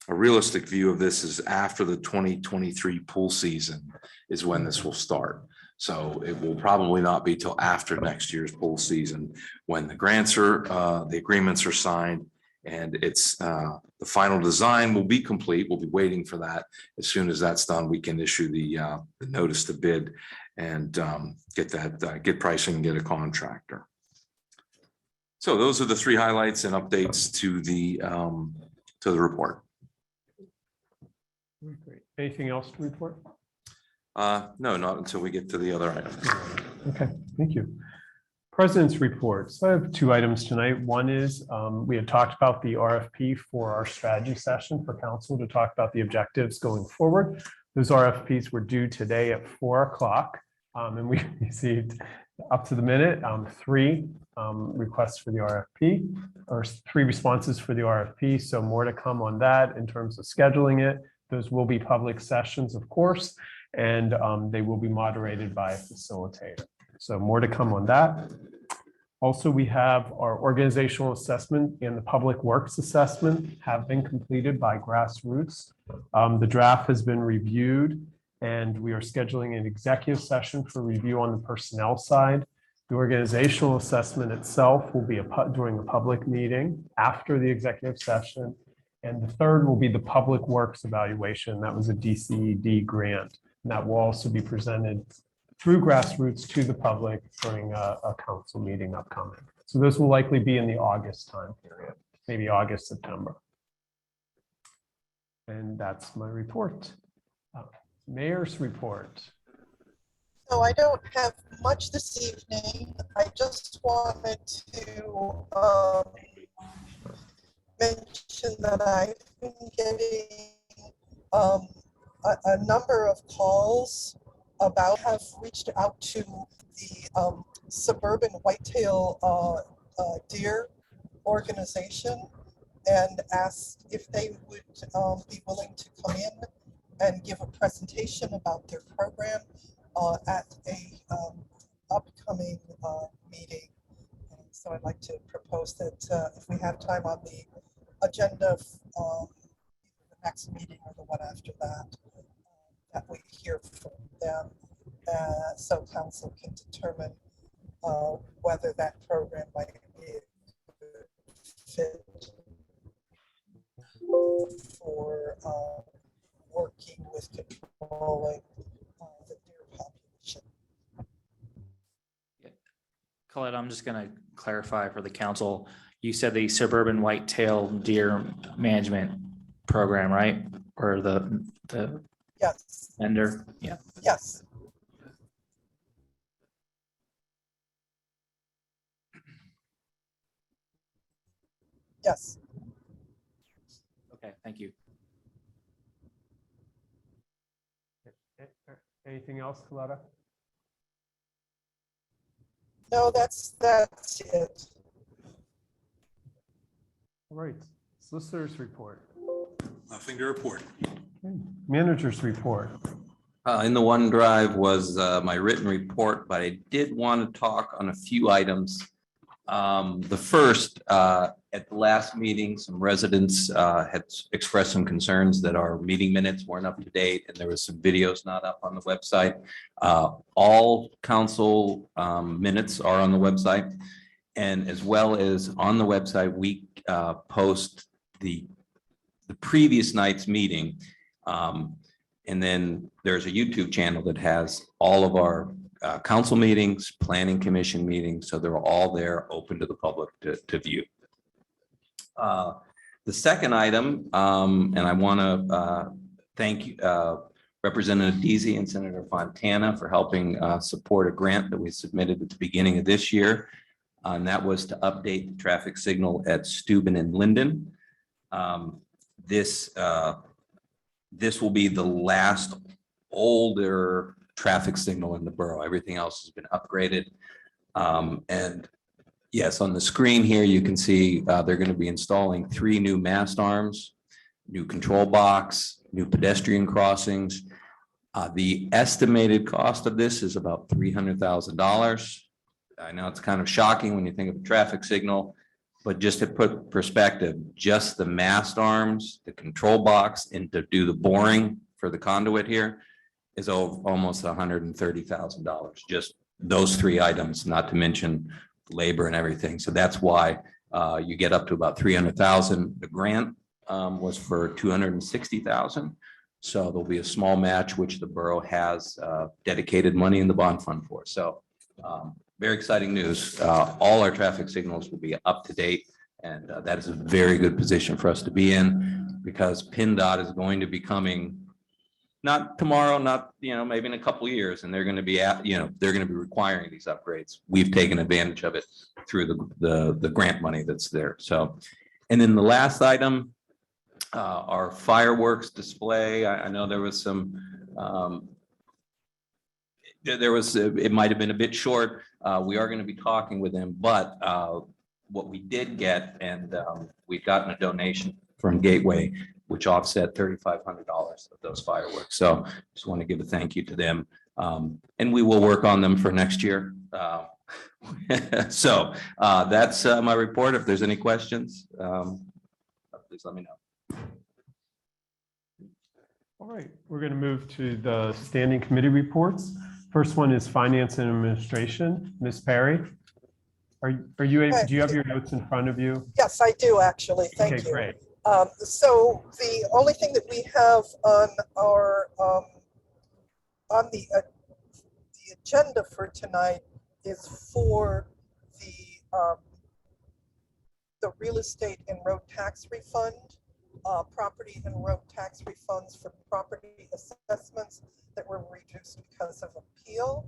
a realistic view of this is after the 2023 pool season is when this will start. So it will probably not be till after next year's pool season when the grants are, the agreements are signed, and it's the final design will be complete. We'll be waiting for that. As soon as that's done, we can issue the notice to bid and get pricing and get a contractor. So those are the three highlights and updates to the report. Great. Anything else to report? No, not until we get to the other items. Okay, thank you. President's report. So I have two items tonight. One is we had talked about the RFP for our strategy session for council to talk about the objectives going forward. Those RFPs were due today at 4 o'clock, and we received up to the minute 3 requests for the RFP, or 3 responses for the RFP. So more to come on that in terms of scheduling it. Those will be public sessions, of course, and they will be moderated by a facilitator. So more to come on that. Also, we have our organizational assessment and the public works assessment have been completed by Grassroots. The draft has been reviewed, and we are scheduling an executive session for review on the personnel side. The organizational assessment itself will be during a public meeting after the executive session. And the third will be the public works evaluation. That was a DCED grant. And that will also be presented through Grassroots to the public during a council meeting upcoming. So those will likely be in the August time period, maybe August, September. And that's my report. Mayor's report. So I don't have much this evening. I just wanted to mention that I've been getting a number of calls about, have reached out to the suburban whitetail deer organization and asked if they would be willing to come in and give a presentation about their program at a upcoming meeting. And so I'd like to propose that if we have time on the agenda of the next meeting or the one after that, that we hear from them, so council can determine whether that program might be a good fit for working with controlling the deer population. Colette, I'm just going to clarify for the council. You said the suburban whitetail deer management program, right? Or the Yes. vendor? Yeah. Yes. Yes. Okay, thank you. Anything else, Coletta? No, that's it. All right, solicitor's report. Nothing to report. Okay. Manager's report. In the OneDrive was my written report, but I did want to talk on a few items. The first, at the last meeting, some residents had expressed some concerns that our meeting minutes weren't up to date and there was some videos not up on the website. All council minutes are on the website, and as well as on the website, we post the previous night's meeting. And then there's a YouTube channel that has all of our council meetings, planning commission meetings. So they're all there, open to the public to view. The second item, and I want to thank Representative Deasy and Senator Fontana for helping support a grant that we submitted at the beginning of this year. And that was to update the traffic signal at Steuben and Linden. This will be the last older traffic signal in the borough. Everything else has been upgraded. And yes, on the screen here, you can see they're going to be installing 3 new mast arms, new control box, new pedestrian crossings. The estimated cost of this is about $300,000. I know it's kind of shocking when you think of a traffic signal, but just to put perspective, just the mast arms, the control box, and to do the boring for the conduit here is almost $130,000. Just those 3 items, not to mention labor and everything. So that's why you get up to about $300,000. The grant was for $260,000. So there'll be a small match, which the borough has dedicated money in the bond fund for. So very exciting news. All our traffic signals will be up to date. And that is a very good position for us to be in, because PennDOT is going to be coming, not tomorrow, not, maybe in a couple of years, and they're going to be they're going to be requiring these upgrades. We've taken advantage of it through the grant money that's there. So, and then the last item, our fireworks display. I know there was some, it might have been a bit short. We are going to be talking with them, but what we did get, and we've gotten a donation from Gateway, which offset $3,500 of those fireworks. So just want to give a thank you to them. And we will work on them for next year. So that's my report. If there's any questions, please let me know. All right, we're going to move to the standing committee reports. First one is Finance and Administration. Ms. Perry, are you able, do you have your notes in front of you? Yes, I do actually. Thank you. Okay, great. So the only thing that we have on our on the agenda for tonight is for the real estate and road tax refund, property and road tax refunds for property assessments that were reduced because of appeal.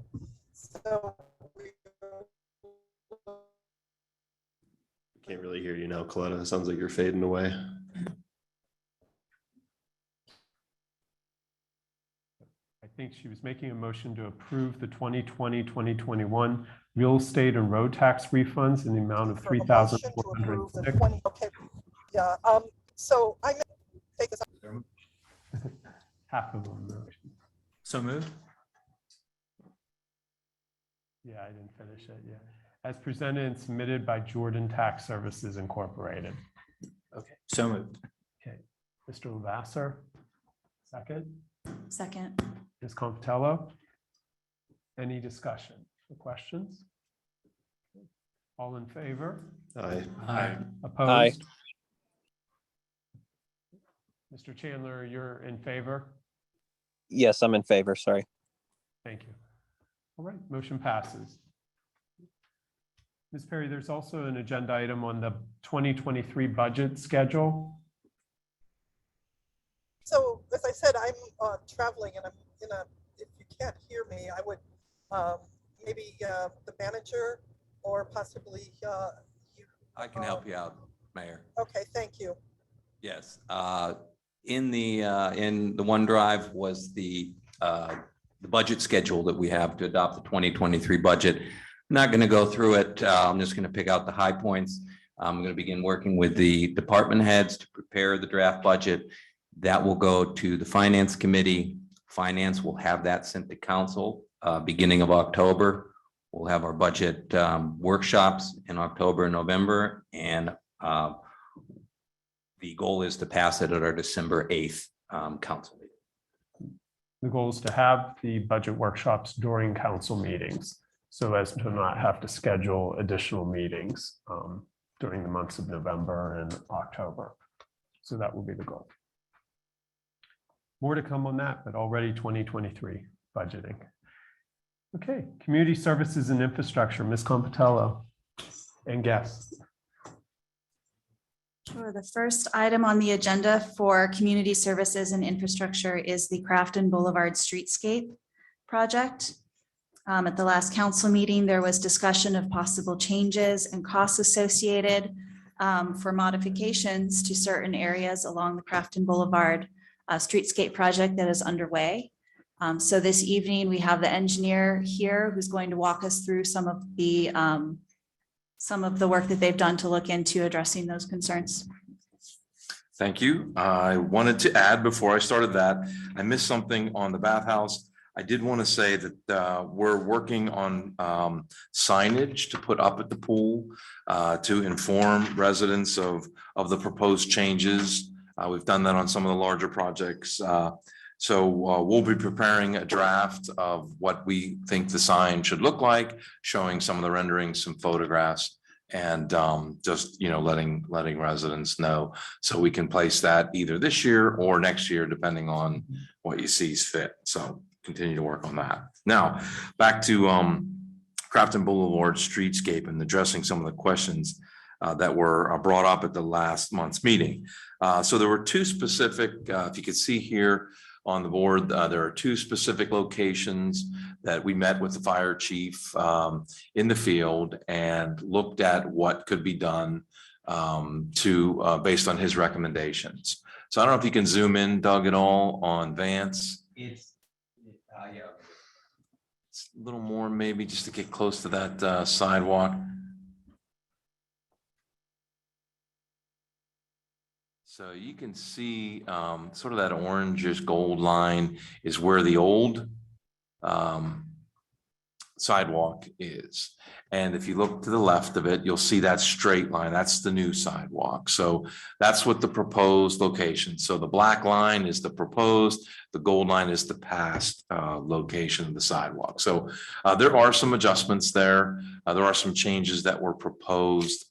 So Can't really hear you now, Coletta. It sounds like you're fading away. I think she was making a motion to approve the 2020-2021 real estate and road tax refunds in the amount of $3,406. Okay, yeah. So I may take this. Half of them. No. So moved. Yeah, I didn't finish it yet. As presented and submitted by Jordan Tax Services Incorporated. Okay. So moved. Okay, Mr. Lavasser, second. Second. Ms. Confitello. Any discussion or questions? All in favor? Aye. Aye. Opposed? Aye. Mr. Chandler, you're in favor? Yes, I'm in favor. Sorry. Thank you. All right, motion passes. Ms. Perry, there's also an agenda item on the 2023 budget schedule. So as I said, I'm traveling and I'm in a, if you can't hear me, I would maybe the manager or possibly you. I can help you out, Mayor. Okay, thank you. Yes. In the OneDrive was the budget schedule that we have to adopt the 2023 budget. I'm not going to go through it. I'm just going to pick out the high points. I'm going to begin working with the department heads to prepare the draft budget. That will go to the Finance Committee. Finance will have that sent to Council beginning of October. We'll have our budget workshops in October and November, and the goal is to pass it at our December 8th council meeting. The goal is to have the budget workshops during council meetings so as to not have to schedule additional meetings during the months of November and October. So that will be the goal. More to come on that, but already 2023 budgeting. Okay, Community Services and Infrastructure, Ms. Confitello and guests. Sure. The first item on the agenda for community services and infrastructure is the Crafton Boulevard Streetscape project. At the last council meeting, there was discussion of possible changes and costs associated for modifications to certain areas along the Crafton Boulevard streetscape project that is underway. So this evening, we have the engineer here who's going to walk us through some of the work that they've done to look into addressing those concerns. Thank you. I wanted to add before I started that, I missed something on the bathhouse. I did want to say that we're working on signage to put up at the pool to inform residents of the proposed changes. We've done that on some of the larger projects. So we'll be preparing a draft of what we think the sign should look like, showing some of the renderings, some photographs, and just, you know, letting residents know so we can place that either this year or next year, depending on what you see is fit. So continue to work on that. Now, back to Crafton Boulevard streetscape and addressing some of the questions that were brought up at the last month's meeting. So there were two specific, if you could see here on the board, there are two specific locations that we met with the fire chief in the field and looked at what could be done based on his recommendations. So I don't know if you can zoom in, Doug, at all on Vance. Yeah. It's a little more maybe just to get close to that sidewalk. So you can see sort of that orangish gold line is where the old sidewalk is. And if you look to the left of it, you'll see that straight line. That's the new sidewalk. So that's what the proposed location. So the black line is the proposed, the gold line is the past location of the sidewalk. So there are some adjustments there. There are some changes that were proposed.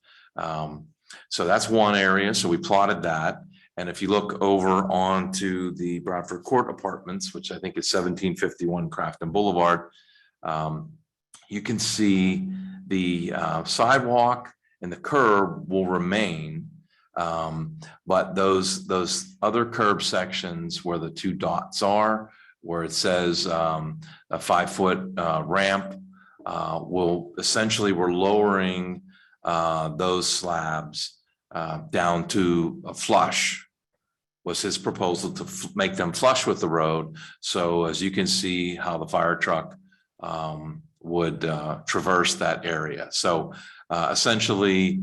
So that's one area. So we plotted that. And if you look over onto the Bradford Court Apartments, which I think is 1751 Crafton Boulevard, you can see the sidewalk and the curb will remain. But those other curb sections where the two dots are, where it says a 5-foot ramp, will essentially, we're lowering those slabs down to a flush, was his proposal to make them flush with the road. So as you can see how the fire truck would traverse that area. So essentially,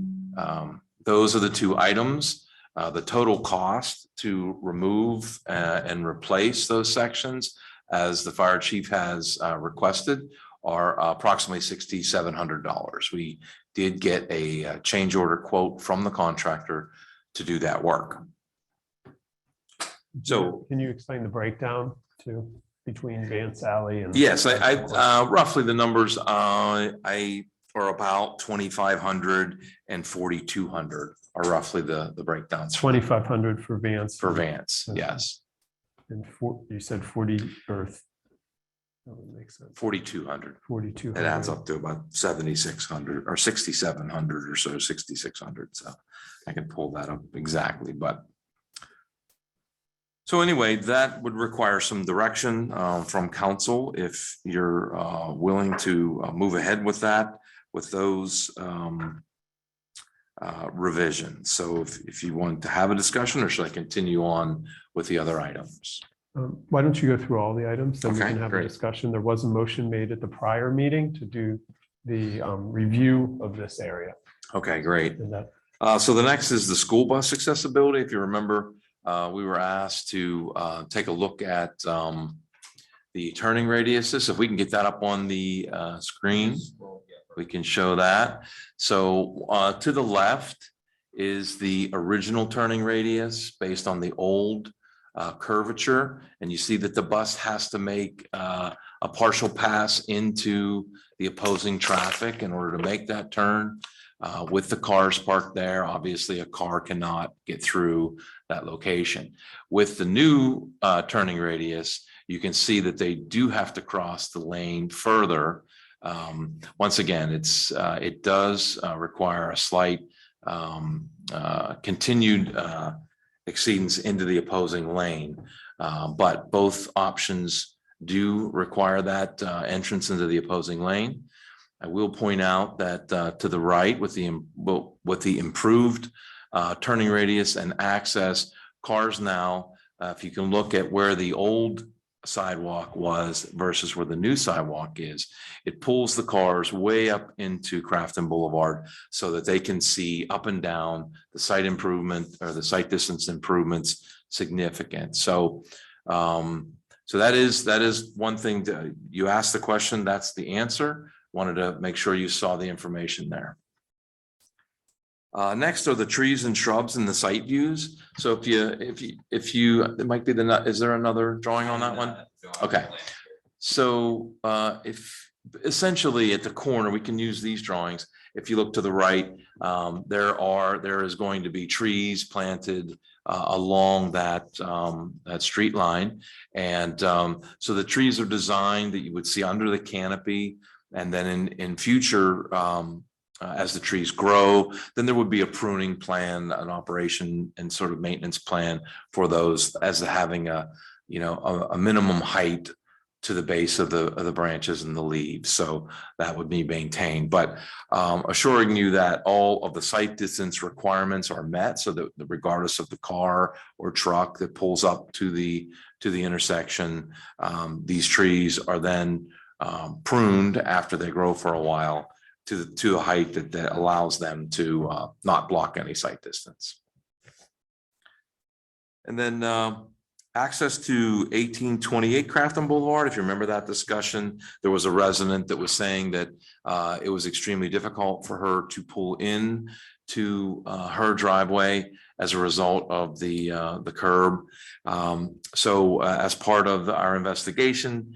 those are the two items. The total cost to remove and replace those sections, as the fire chief has requested, are approximately $6,700. We did get a change order quote from the contractor to do that work. So can you explain the breakdown between Vance Alley and? Yes, I roughly the numbers are about 2,500 and 4,200 are roughly the breakdowns. 2,500 for Vance. For Vance, yes. And you said 40 Earth. That would make sense. 4,200. 4,200. It adds up to about 7,600 or 6,700 or so, 6,600. So I can pull that up exactly, but. So anyway, that would require some direction from council if you're willing to move ahead with that, with those revisions. So if you want to have a discussion, or should I continue on with the other items? Why don't you go through all the items, then we Okay, can have great. a discussion. There was a motion made at the prior meeting to do the review of this area. Okay, great. And that, So the next is the school bus accessibility. If you remember, we were asked to take a look at the turning radiuses. If we can get that up on the screen, we can show that. So to the left is the original turning radius based on the old curvature. And you see that the bus has to make a partial pass into the opposing traffic in order to make that turn. With the cars parked there, obviously a car cannot get through that location. With the new turning radius, you can see that they do have to cross the lane further. Once again, it does require a slight continued exceedance into the opposing lane. But both options do require that entrance into the opposing lane. I will point out that to the right with the improved turning radius and access, cars now, if you can look at where the old sidewalk was versus where the new sidewalk is, it pulls the cars way up into Crafton Boulevard so that they can see up and down the site improvement or the site distance improvements significant. So so that is one thing. You asked the question, that's the answer. Wanted to make sure you saw the information there. Next are the trees and shrubs and the site views. So if you, it might be is there another drawing on that one? Okay. So if essentially at the corner, we can use these drawings. If you look to the right, there is going to be trees planted along that street line. And so the trees are designed that you would see under the canopy. And then in future, as the trees grow, then there would be a pruning plan, an operation and sort of maintenance plan for those as having a minimum height to the base of the branches and the leaves. So that would be maintained, but assuring you that all of the site distance requirements are met so that regardless of the car or truck that pulls up to the intersection, these trees are then pruned after they grow for a while to a height that allows them to not block any site distance. And then access to 1828 Crafton Boulevard. If you remember that discussion, there was a resident that was saying that it was extremely difficult for her to pull in to her driveway as a result of the curb. So as part of our investigation,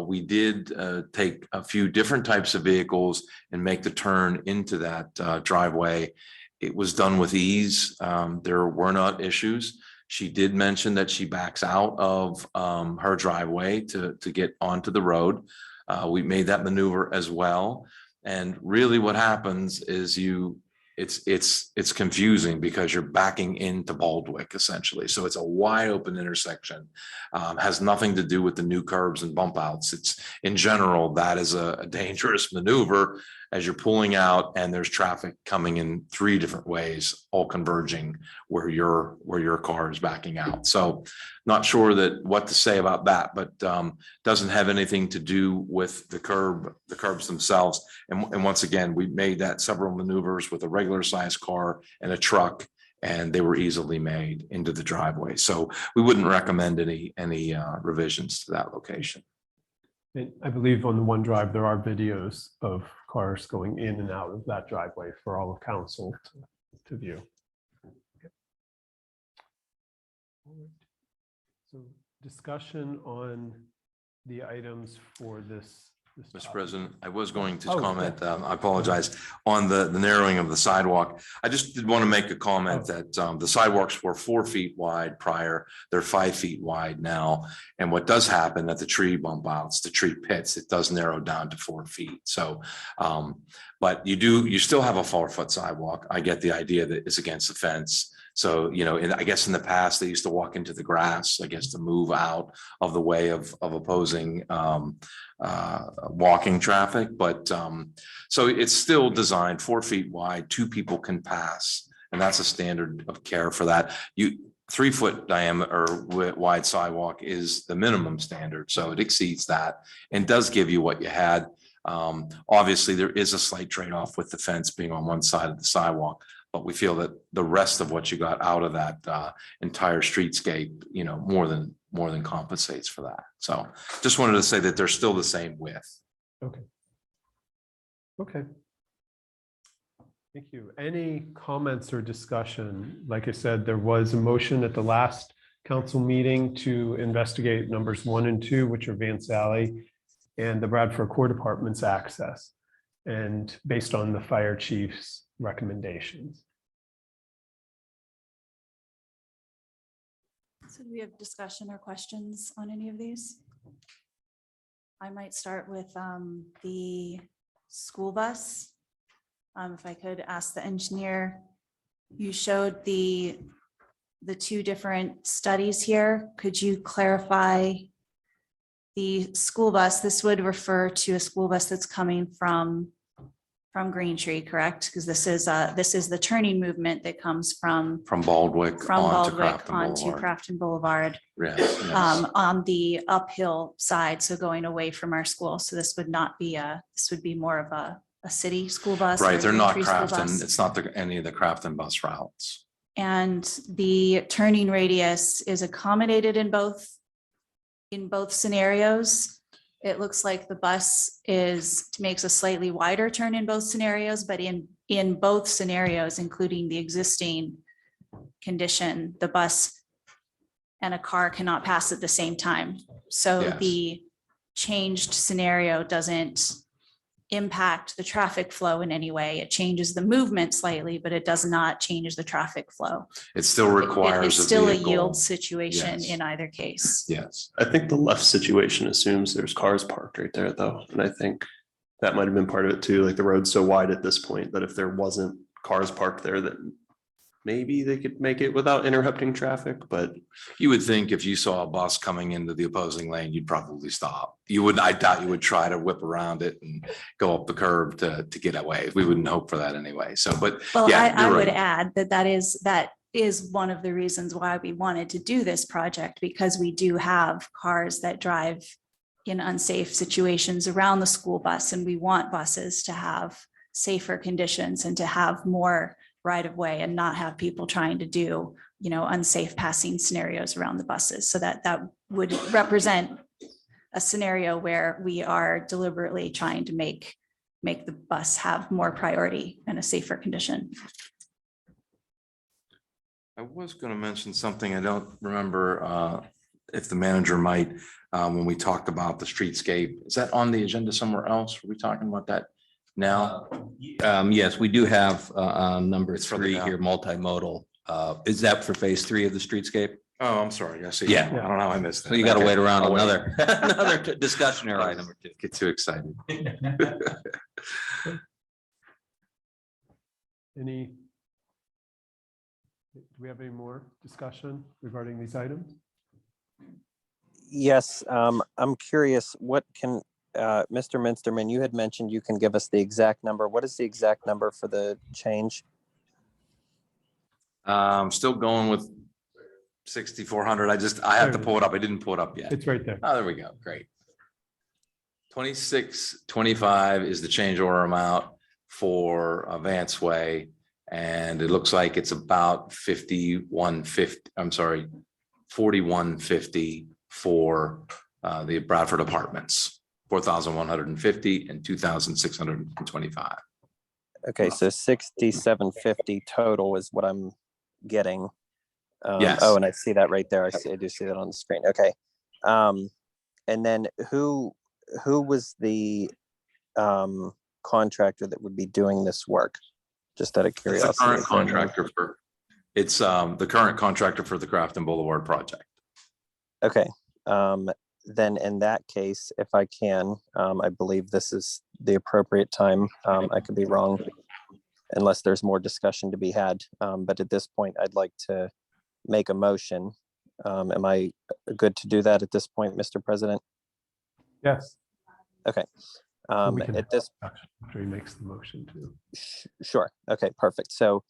we did take a few different types of vehicles and make the turn into that driveway. It was done with ease. There were not issues. She did mention that she backs out of her driveway to get onto the road. We made that maneuver as well. And really what happens is it's confusing because you're backing into Baldwick essentially. So it's a wide open intersection, has nothing to do with the new curbs and bump outs. It's in general, that is a dangerous maneuver as you're pulling out and there's traffic coming in three different ways, all converging where your car is backing out. So not sure what to say about that, but doesn't have anything to do with the curbs themselves. And once again, we made that several maneuvers with a regular size car and a truck, and they were easily made into the driveway. So we wouldn't recommend any revisions to that location. And I believe on the OneDrive, there are videos of cars going in and out of that driveway for all of council to view. Okay. So discussion on the items for this. Mr. President, I was going to Oh, comment, I apologize, on the narrowing of the sidewalk. I just did want to make a comment that the sidewalks were 4 feet wide prior. They're 5 feet wide now. And what does happen at the tree bump outs, the tree pits, it does narrow down to 4 feet. So, but you still have a 4-foot sidewalk. I get the idea that it's against the fence. So, I guess in the past, they used to walk into the grass, I guess, to move out of the way of opposing walking traffic. But so it's still designed 4 feet wide, 2 people can pass. And that's a standard of care for that. 3 foot diameter or wide sidewalk is the minimum standard. So it exceeds that and does give you what you had. Obviously, there is a slight trade-off with the fence being on one side of the sidewalk, but we feel that the rest of what you got out of that entire streetscape, more than compensates for that. So just wanted to say that they're still the same width. Okay. Okay. Thank you. Any comments or discussion? Like I said, there was a motion at the last council meeting to investigate numbers 1 and 2, which are Vance Alley and the Bradford Court Department's access, and based on the fire chief's recommendations. So do we have discussion or questions on any of these? I might start with the school bus. If I could ask the engineer You showed the two different studies here. Could you clarify the school bus? This would refer to a school bus that's coming from Green Tree, correct? Because this is the turning movement that comes from Baldwick onto Crafton onto Boulevard. Crafton Boulevard, Yes, yes. on the uphill side, so going away from our school. So this would not be this would be more of a city school bus. or Right, a they're Green not Tree school Crafton. bus. It's not any of the Crafton bus routes. And the turning radius is accommodated in both scenarios. It looks like the bus makes a slightly wider turn in both scenarios, but in both scenarios, including the existing condition, the bus and a car cannot pass at the same time. So Yes. the changed scenario doesn't impact the traffic flow in any way. It changes the movement slightly, but it does not change the traffic flow. It still It's requires a still a vehicle. yield situation Yes. in either case. Yes. I think the left situation assumes there's cars parked right there though. And I think that might have been part of it too. Like the road's so wide at this point that if there wasn't cars parked there, then maybe they could make it without interrupting traffic, but You would think if you saw a bus coming into the opposing lane, you'd probably stop. I doubt you would try to whip around it and go up the curb to get away. We wouldn't hope for that anyway. So, but Well, yeah, I you're would right. add that is one of the reasons why we wanted to do this project, because we do have cars that drive in unsafe situations around the school bus, and we want buses to have safer conditions and to have more right of way and not have people trying to do, unsafe passing scenarios around the buses. So that would represent a scenario where we are deliberately trying to make the bus have more priority and a safer condition. I was going to mention something. I don't remember if the manager might, when we talked about the streetscape. Is that on the agenda somewhere else? Are we talking about that now? Yes, we do have number It's further 3 down. here, multimodal. Is that for phase 3 of the streetscape? Oh, I'm sorry. I see. Yeah. I don't know. I missed that. So you got to Okay. wait around I'll wait. another discussionary item or two. Get too excited. Do we have any more discussion regarding these items? Yes, I'm curious, what can, Mr. Minsterman, you had mentioned you can give us the exact number. What is the exact number for the change? I'm still going with 6,400. I have to pull it up. I didn't pull it up yet. It's right there. Oh, there we go. Great. 2625 is the change order amount for Vance Way. And it looks like it's about 4150 for the Bradford Apartments, 4,150 and 2,625. Okay, so 6750 total is what I'm getting. Yes. Oh, and I see that right there. I do see that on the screen. Okay. And then who was the contractor that would be doing this work? Just out of It's the curiosity. current contractor for, it's the current contractor for the Crafton Boulevard project. Okay, then in that case, if I can, I believe this is the appropriate time. I could be wrong unless there's more discussion to be had. But at this point, I'd like to make a motion. Am I good to do that at this point, Mr. President? Yes. Okay. We can At this, After he makes the motion too. sure. Okay, perfect. So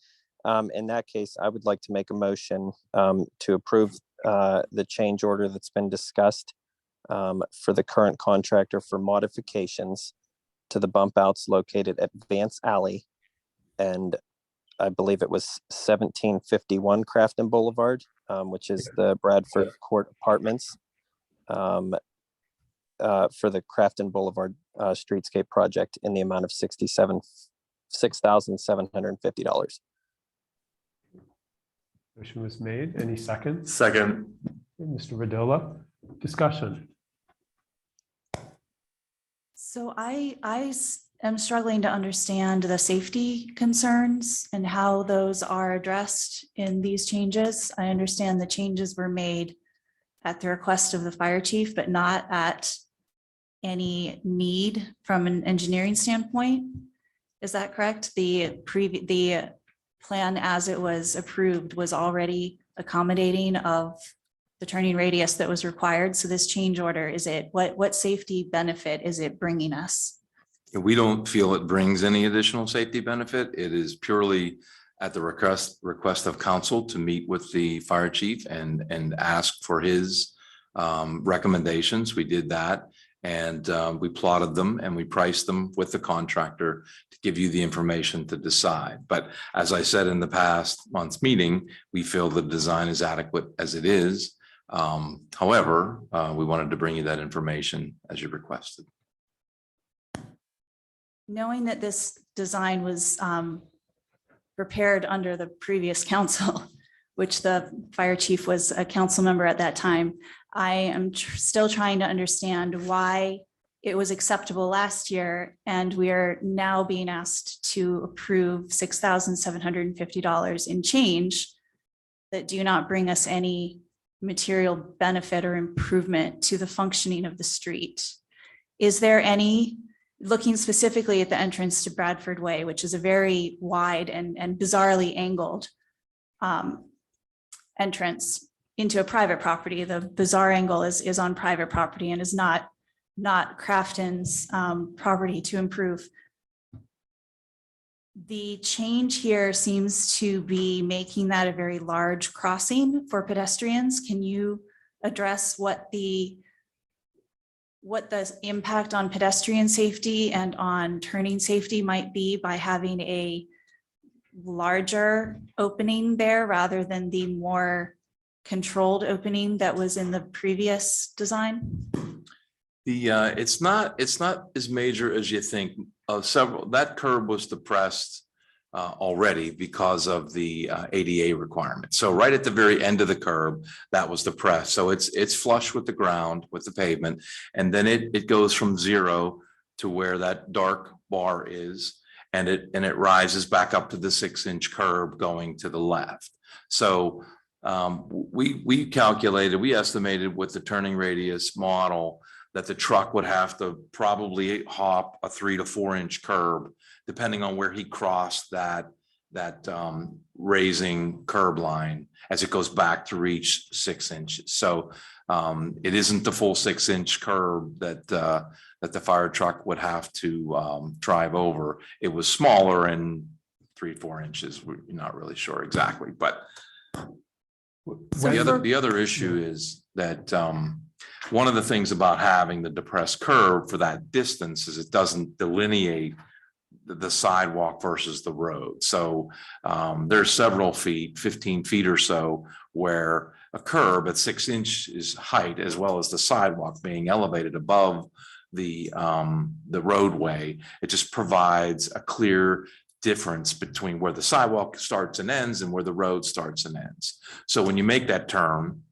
in that case, I would like to make a motion to approve the change order that's been discussed for the current contractor for modifications to the bump outs located at Vance Alley. And I believe it was 1751 Crafton Boulevard, which is the Bradford Court Apartments for the Crafton Boulevard streetscape project in the amount of $6,750. Motion was made. Any seconds? Second. Mr. Redola, discussion. So I am struggling to understand the safety concerns and how those are addressed in these changes. I understand the changes were made at the request of the fire chief, but not at any need from an engineering standpoint. Is that correct? The plan as it was approved was already accommodating of the turning radius that was required. So this change order, is it, what safety benefit is it bringing us? We don't feel it brings any additional safety benefit. It is purely at the request of council to meet with the fire chief and ask for his recommendations. We did that, and we plotted them and we priced them with the contractor to give you the information to decide. But as I said in the past month's meeting, we feel the design is adequate as it is. However, we wanted to bring you that information as you requested. Knowing that this design was prepared under the previous council, which the fire chief was a council member at that time, I am still trying to understand why it was acceptable last year and we are now being asked to approve $6,750 in change that do not bring us any material benefit or improvement to the functioning of the street. Is there any, looking specifically at the entrance to Bradford Way, which is a very wide and bizarrely angled entrance into a private property. The bizarre angle is on private property and is not Crafton's property to improve. The change here seems to be making that a very large crossing for pedestrians. Can you address what the impact on pedestrian safety and on turning safety might be by having a larger opening there rather than the more controlled opening that was in the previous design? It's not as major as you think. That curb was depressed already because of the ADA requirement. So right at the very end of the curb, that was depressed. So it's flush with the ground, with the pavement, and then it goes from 0 to where that dark bar is, and it rises back up to the 6-inch curb going to the left. So we estimated with the turning radius model that the truck would have to probably hop a 3 to 4 inch curb, depending on where he crossed that raising curb line as it goes back to reach 6 inches. So it isn't the full 6-inch curb that the fire truck would have to drive over. It was smaller and 3 to 4 inches. We're not really sure exactly, but the other issue is that one of the things about having the depressed curb for that distance is it doesn't delineate the sidewalk versus the road. So there's several feet, 15 feet or so, where a curb at 6 inches height, as well as the sidewalk being elevated above the roadway, it just provides a clear difference between where the sidewalk starts and ends and where the road starts and ends. So when you make that turn,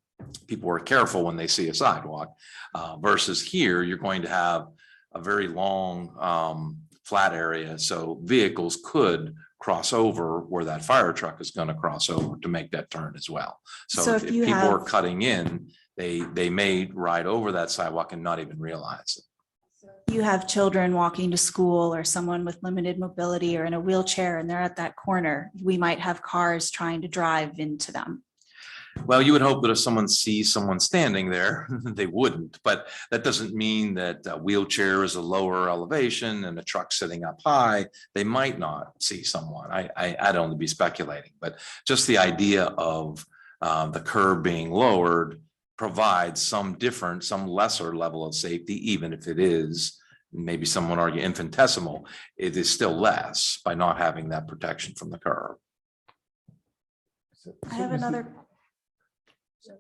people are careful when they see a sidewalk versus here, you're going to have a very long flat area. So vehicles could cross over where that fire truck is going to cross over to make that turn as well. So if people are cutting in, they may ride over that sidewalk and not even realize it. You have children walking to school or someone with limited mobility or in a wheelchair and they're at that corner, we might have cars trying to drive into them. Well, you would hope that if someone sees someone standing there, they wouldn't, but that doesn't mean that a wheelchair is a lower elevation and a truck sitting up high, they might not see someone. I'd only be speculating, but just the idea of the curb being lowered provides some lesser level of safety, even if it is, maybe someone argue infinitesimal, it is still less by not having that protection from the curb. I have another. Yeah,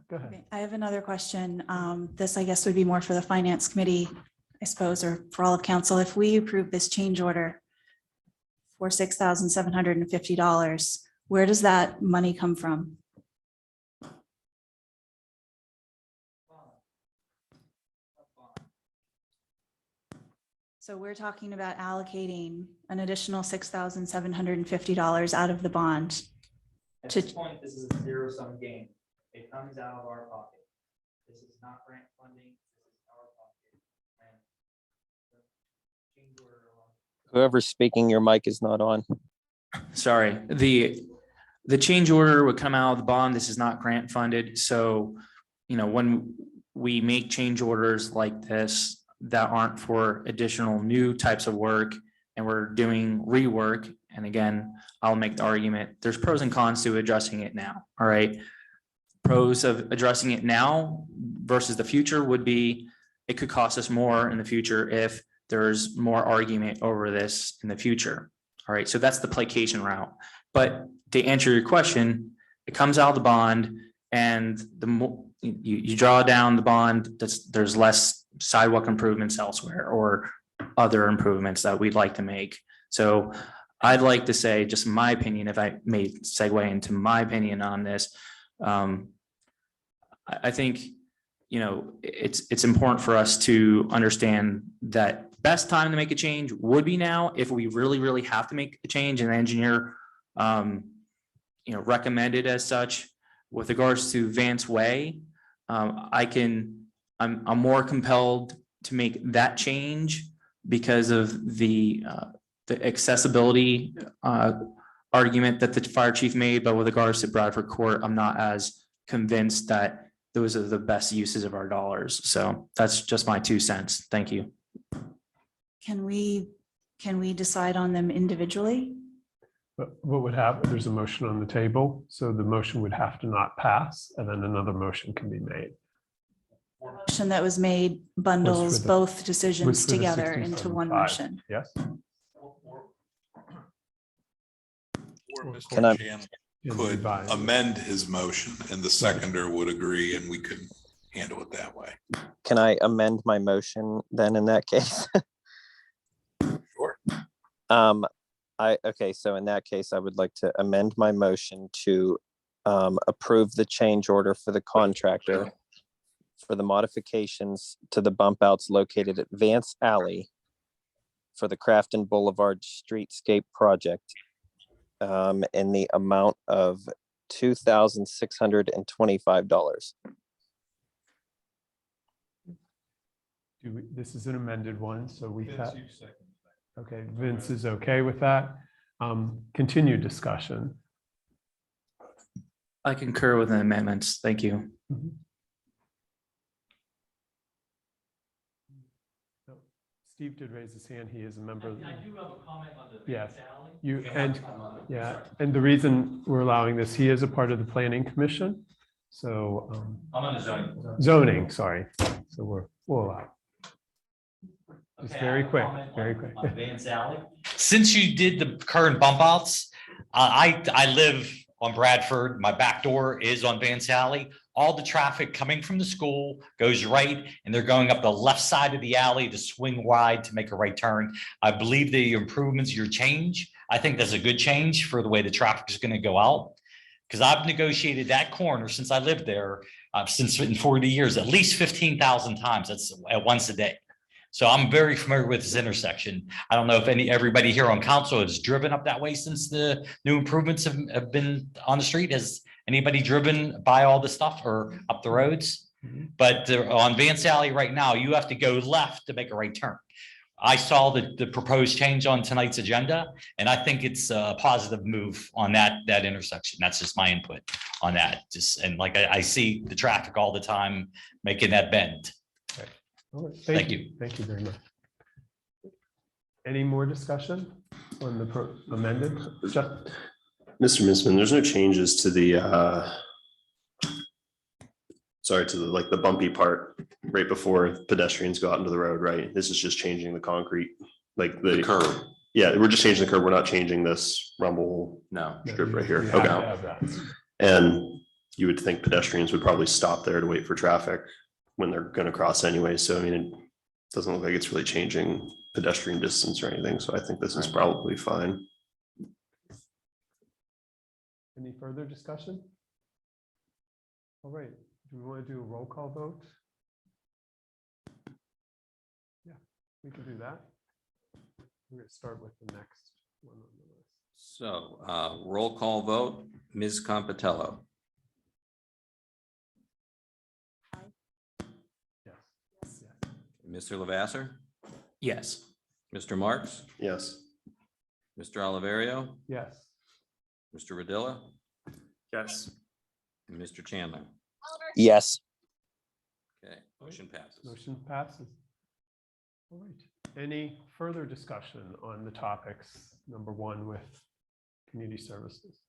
go ahead. Okay, I have another question. This, I guess, would be more for the finance committee, I suppose, or for all of council. If we approve this change order for $6,750, where does that money come from? So we're talking about allocating an additional $6,750 out of the bond. At this point, this is a zero-sum game. It comes out of our pocket. This is not grant funding. This is our pocket. Whoever's speaking, your mic is not on. Sorry, the change order would come out of the bond. This is not grant funded. So, when we make change orders like this that aren't for additional new types of work and we're doing rework, and again, I'll make the argument, there's pros and cons to addressing it now. All right. Pros of addressing it now versus the future would be it could cost us more in the future if there's more argument over this in the future. All right, so that's the placation route. But to answer your question, it comes out of the bond, and the more you draw down the bond, there's less sidewalk improvements elsewhere or other improvements that we'd like to make. So I'd like to say, just in my opinion, if I may segue into my opinion on this, I think, it's important for us to understand that best time to make a change would be now if we really, really have to make a change, and the engineer, recommended as such. With regards to Vance Way, I'm more compelled to make that change because of the accessibility argument that the fire chief made. But with regards to Bradford Court, I'm not as convinced that those are the best uses of our dollars. So that's just my 2 cents. Thank you. Can we decide on them individually? But what would happen, there's a motion on the table, so the motion would have to not pass, and then another motion can be made. Motion that was made bundles the- both was decisions for the together into one 67.5. motion. Yes? Or Mr. Can I- Chairman In could revised. amend his motion and the seconder would agree and we could handle it that way. Can I amend my motion then in that case? Sure. Okay, so in that case, I would like to amend my motion to approve the change order for the contractor for the modifications to the bump outs located at Vance Alley for the Crafton Boulevard Streetscape Project in the amount of $2,625. This is an amended one, so we have. Okay, Vince is okay with that. Continued discussion. I concur with the amendments. Thank you. Steve did raise his hand. He is a member. I do have a comment on the. Yes. Sally. You, May I and, come on? yeah, and the reason we're allowing this, he is a part of the planning commission. So I'm on the zoning. zoning, sorry. So we'll allow. It's Okay, very I have a quick, comment very on- quick. on Van Sally. Since you did the current bump outs, I live on Bradford. My back door is on Van Sally. All the traffic coming from the school goes right, and they're going up the left side of the alley to swing wide to make a right turn. I believe the improvements, your change, I think that's a good change for the way the traffic is going to go out. Because I've negotiated that corner since I lived there, since in 40 years, at least 15,000 times. That's at once a day. So I'm very familiar with this intersection. I don't know if everybody here on council has driven up that way since the new improvements have been on the street. Has anybody driven by all the stuff or up the roads? But on Vance Alley right now, you have to go left to make a right turn. I saw the proposed change on tonight's agenda, and I think it's a positive move on that intersection. That's just my input on that. And like I see the traffic all the time making that bend. All right, Thank you. Thank you very much. Any more discussion on the amended? Jeff? Mr. Missman, there's no changes to the, like the bumpy part right before pedestrians go out into the road, right? This is just changing the concrete, like The curb. Yeah, we're just changing the curb. We're not changing this rumble No. strip right here. You have to Okay. have that. And you would think pedestrians would probably stop there to wait for traffic when they're going to cross anyway. So, I mean, it doesn't look like it's really changing pedestrian distance or anything. So I think this is probably fine. Any further discussion? All right, do we want to do a roll call vote? Yeah, we can do that. We're going to start with the next one on the list. So roll call vote, Ms. Compatello, Yes. Yes. Mr. Lavasser, Yes. Mr. Marks, Yes. Mr. Oliverio, Yes. Mr. Rodilla, Yes. and Mr. Chandler. Yes. Okay, motion passes. Motion passes. All right. Any further discussion on the topics, number one with community services?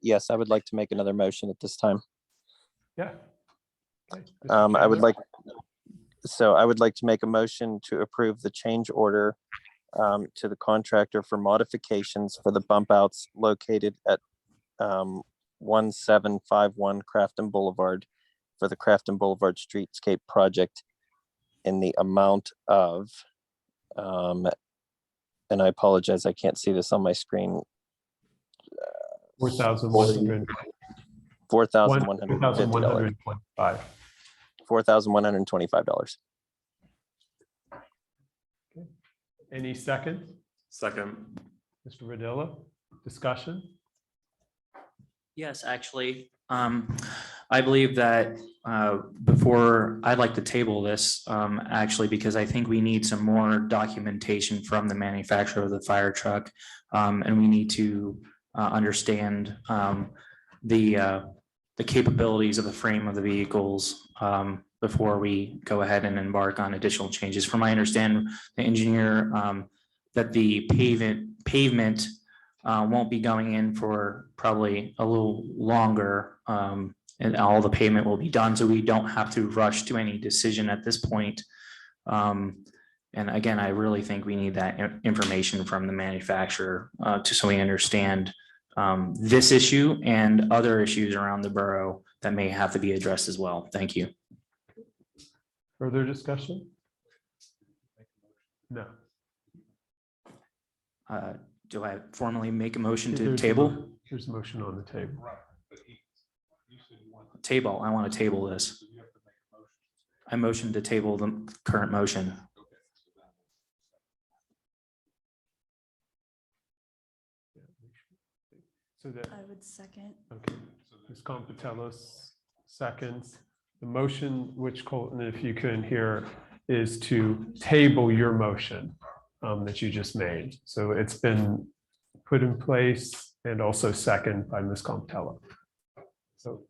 Yes, I would like to make another motion at this time. Yeah. Okay, Mr. I would Chandler? I would like to make a motion to approve the change order to the contractor for modifications for the bump outs located at 1751 Crafton Boulevard for the Crafton Boulevard Streetscape Project in the amount of, and I apologize, I can't see this on my screen. 4,100. $4,150. $4,125. Any second? Second. Mr. Rodilla, discussion? Yes, actually, I believe that before, I'd like to table this, actually, because I think we need some more documentation from the manufacturer of the fire truck. And we need to understand the capabilities of the frame of the vehicles before we go ahead and embark on additional changes. From my understanding, the engineer, that the pavement won't be going in for probably a little longer, and all the pavement will be done, so we don't have to rush to any decision at this point. And again, I really think we need that information from the manufacturer so we understand this issue and other issues around the borough that may have to be addressed as well. Thank you. Further discussion? No. Do I formally make a motion to There's a table? There's a motion on the table. Table, I want to table this. I motion to table the current motion. So that, I would second. okay, Ms. Compatellos seconds. The motion, which Colton, if you can hear, is to table your motion that you just made. So it's been put in place and also second by Ms. Compatello. So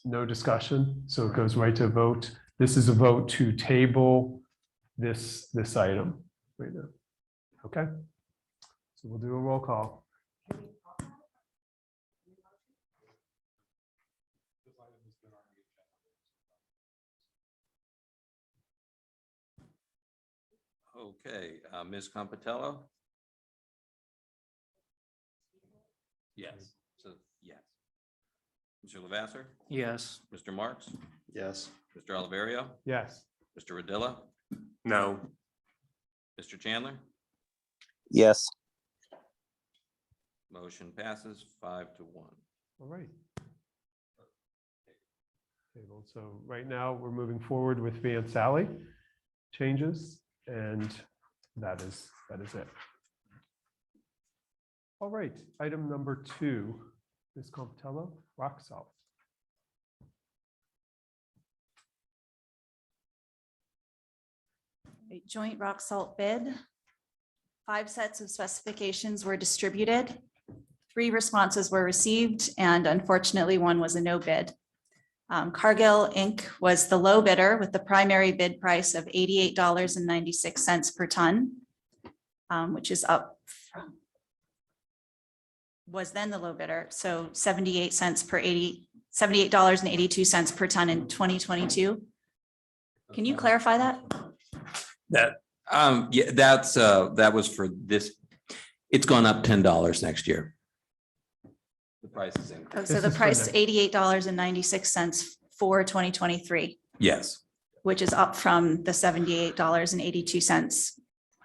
no discussion, so it goes right to a vote. This is a vote to table this item right now. Okay, so we'll do a roll call. Okay, Ms. Compatello? Yes, so yes. Mr. Lavasser? Yes. Mr. Marks? Yes. Mr. Oliverio? Yes. Mr. Rodilla? No. Mr. Chandler? Yes. Motion passes 5-1. All right. Table. So right now, we're moving forward with Van Sally changes, and that is it. All right, item number 2, Ms. Compatello, rock salt. A joint rock salt bid. 5 sets of specifications were distributed. 3 responses were received, and unfortunately, 1 was a no bid. Cargill Inc. was the low bidder with the primary bid price of $88.96 per ton, which is up from, was then the low bidder, so $78.82 per ton in 2022. Can you clarify that? Yeah, that was for this. It's gone up $10 next year. The price is increased. Oh, so the price is $88.96 for 2023, Yes, which is up from the $78.82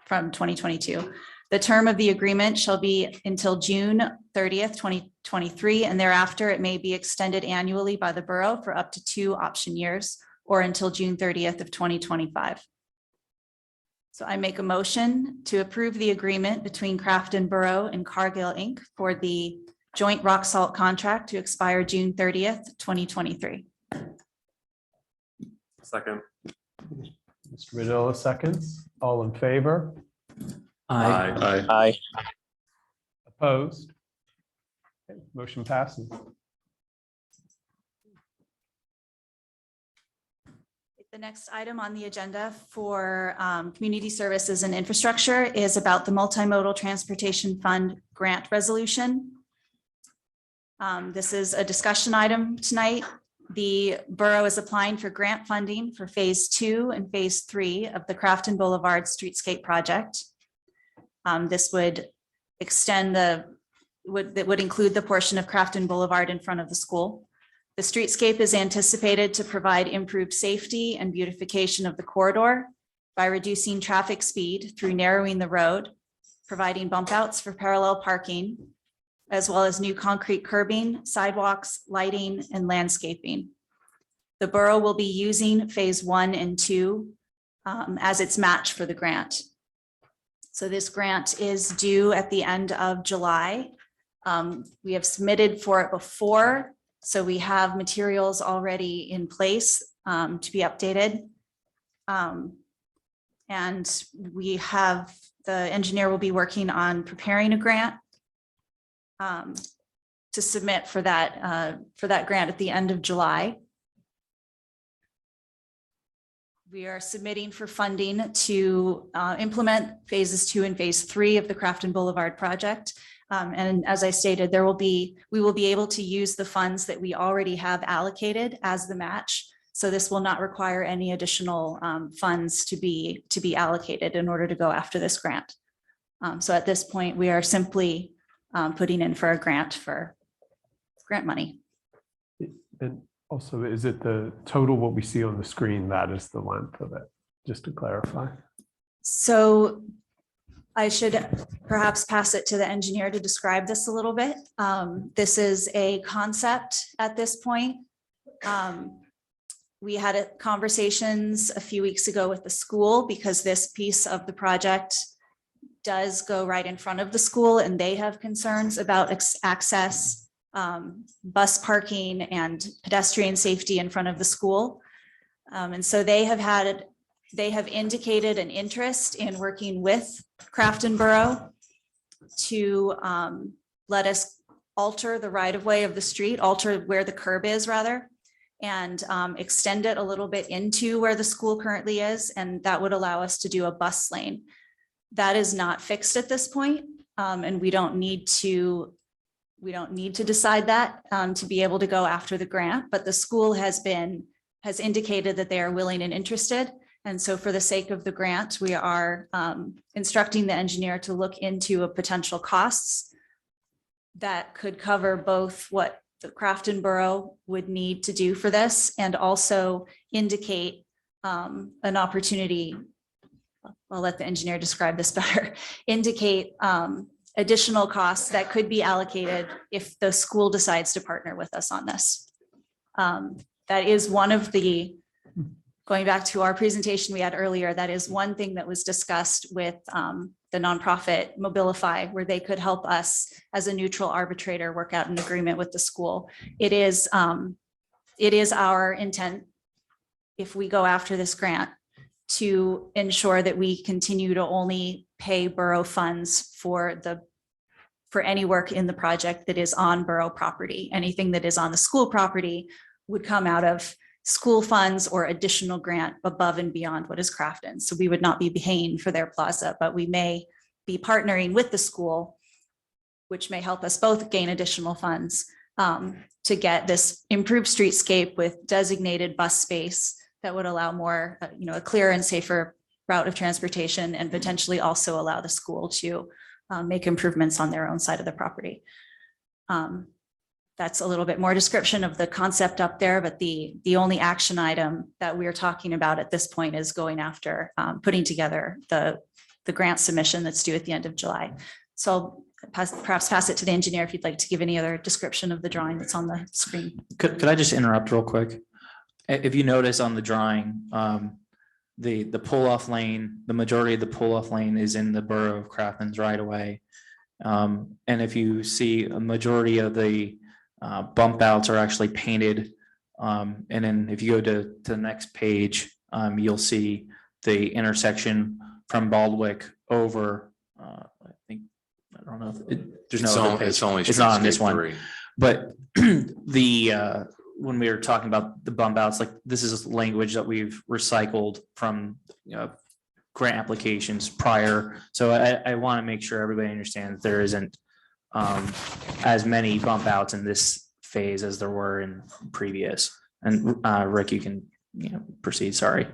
from 2022. The term of the agreement shall be until June 30th, 2023, and thereafter it may be extended annually by the borough for up to 2 option years or until June 30th of 2025. So I make a motion to approve the agreement between Crafton Borough and Cargill Inc. for the joint rock salt contract to expire June 30th, 2023. Second. Mr. Rodilla seconds. All in favor? Aye. Aye. Opposed? Okay, motion passes. The next item on the agenda for Community Services and Infrastructure is about the Multimodal Transportation Fund grant resolution. This is a discussion item tonight. The borough is applying for grant funding for phase 2 and phase 3 of the Crafton Boulevard Streetscape project. This would extend that would include the portion of Crafton Boulevard in front of the school. The streetscape is anticipated to provide improved safety and beautification of the corridor by reducing traffic speed through narrowing the road, providing bump outs for parallel parking, as well as new concrete curbing, sidewalks, lighting, and landscaping. The borough will be using phase 1 and 2 as its match for the grant. So this grant is due at the end of July. We have submitted for it before, so we have materials already in place to be updated. And we have, the engineer will be working on preparing a grant to submit for that grant at the end of July. We are submitting for funding to implement phases 2 and phase 3 of the Crafton Boulevard project. And as I stated, we will be able to use the funds that we already have allocated as the match. So this will not require any additional funds to be allocated in order to go after this grant. So at this point, we are simply putting in for a grant for grant money. And also, is it the total what we see on the screen? That is the length of it, just to clarify. So I should perhaps pass it to the engineer to describe this a little bit. This is a concept at this point. We had conversations a few weeks ago with the school because this piece of the project does go right in front of the school and they have concerns about access, bus parking and pedestrian safety in front of the school. And so they have indicated an interest in working with Crafton Borough to let us alter the right of way of the street, alter where the curb is rather, and extend it a little bit into where the school currently is. And that would allow us to do a bus lane. That is not fixed at this point, and we don't need to decide that to be able to go after the grant, but the school has indicated that they are willing and interested. And so for the sake of the grant, we are instructing the engineer to look into a potential costs that could cover both what the Crafton Borough would need to do for this and also indicate an opportunity. I'll let the engineer describe this better, indicate additional costs that could be allocated if the school decides to partner with us on this. That is one of the, going back to our presentation we had earlier, that is one thing that was discussed with the nonprofit Mobilify, where they could help us as a neutral arbitrator work out an agreement with the school. It is our intent, if we go after this grant, to ensure that we continue to only pay borough funds for any work in the project that is on borough property. Anything that is on the school property would come out of school funds or additional grant above and beyond what is Crafton. So we would not be paying for their plaza, but we may be partnering with the school, which may help us both gain additional funds to get this improved streetscape with designated bus space that would allow more, a clearer and safer route of transportation and potentially also allow the school to make improvements on their own side of the property. That's a little bit more description of the concept up there, but the only action item that we're talking about at this point is going after putting together the grant submission that's due at the end of July. So I'll perhaps pass it to the engineer if you'd like to give any other description of the drawing that's on the screen. Could I just interrupt real quick? If you notice on the drawing, the pull-off lane, the majority of the pull-off lane is in the borough of Crafton's right away. And if you see a majority of the bump outs are actually painted. And then if you go to the next page, you'll see the intersection from Baldwick over I think, I don't know. There's It's no other on- page. it's only It's not on this Streetscape one. 3. But when we were talking about the bump outs, like this is language that we've recycled from, grant applications prior. So I want to make sure everybody understands there isn't as many bump outs in this phase as there were in previous. And Rick, you can, proceed. Sorry.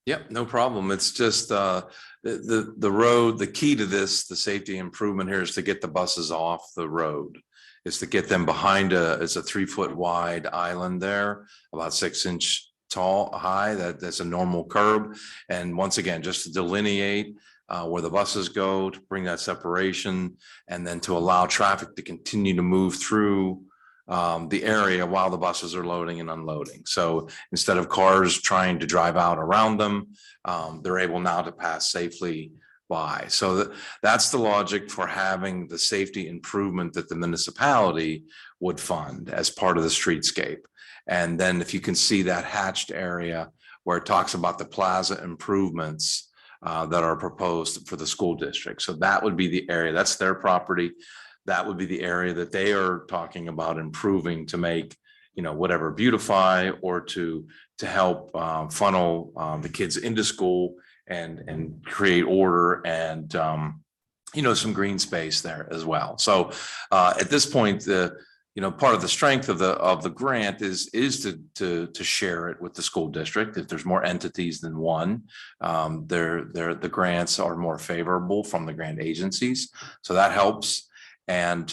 Yep, no problem. It's just the road, the key to this, the safety improvement here is to get the buses off the road. Is to get them behind it's a 3-foot wide island there, about 6-inch high, that's a normal curb. And once again, just to delineate where the buses go, to bring that separation, and then to allow traffic to continue to move through the area while the buses are loading and unloading. So instead of cars trying to drive out around them, they're able now to pass safely by. So that's the logic for having the safety improvement that the municipality would fund as part of the streetscape. And then if you can see that hatched area where it talks about the plaza improvements that are proposed for the school district. So that would be the area, that's their property. That would be the area that they are talking about improving to make, whatever, beautify or to help funnel the kids into school and create order and, some green space there as well. So at this point, part of the strength of the grant is to share it with the school district. If there's more entities than one, the grants are more favorable from the grant agencies. So that helps. And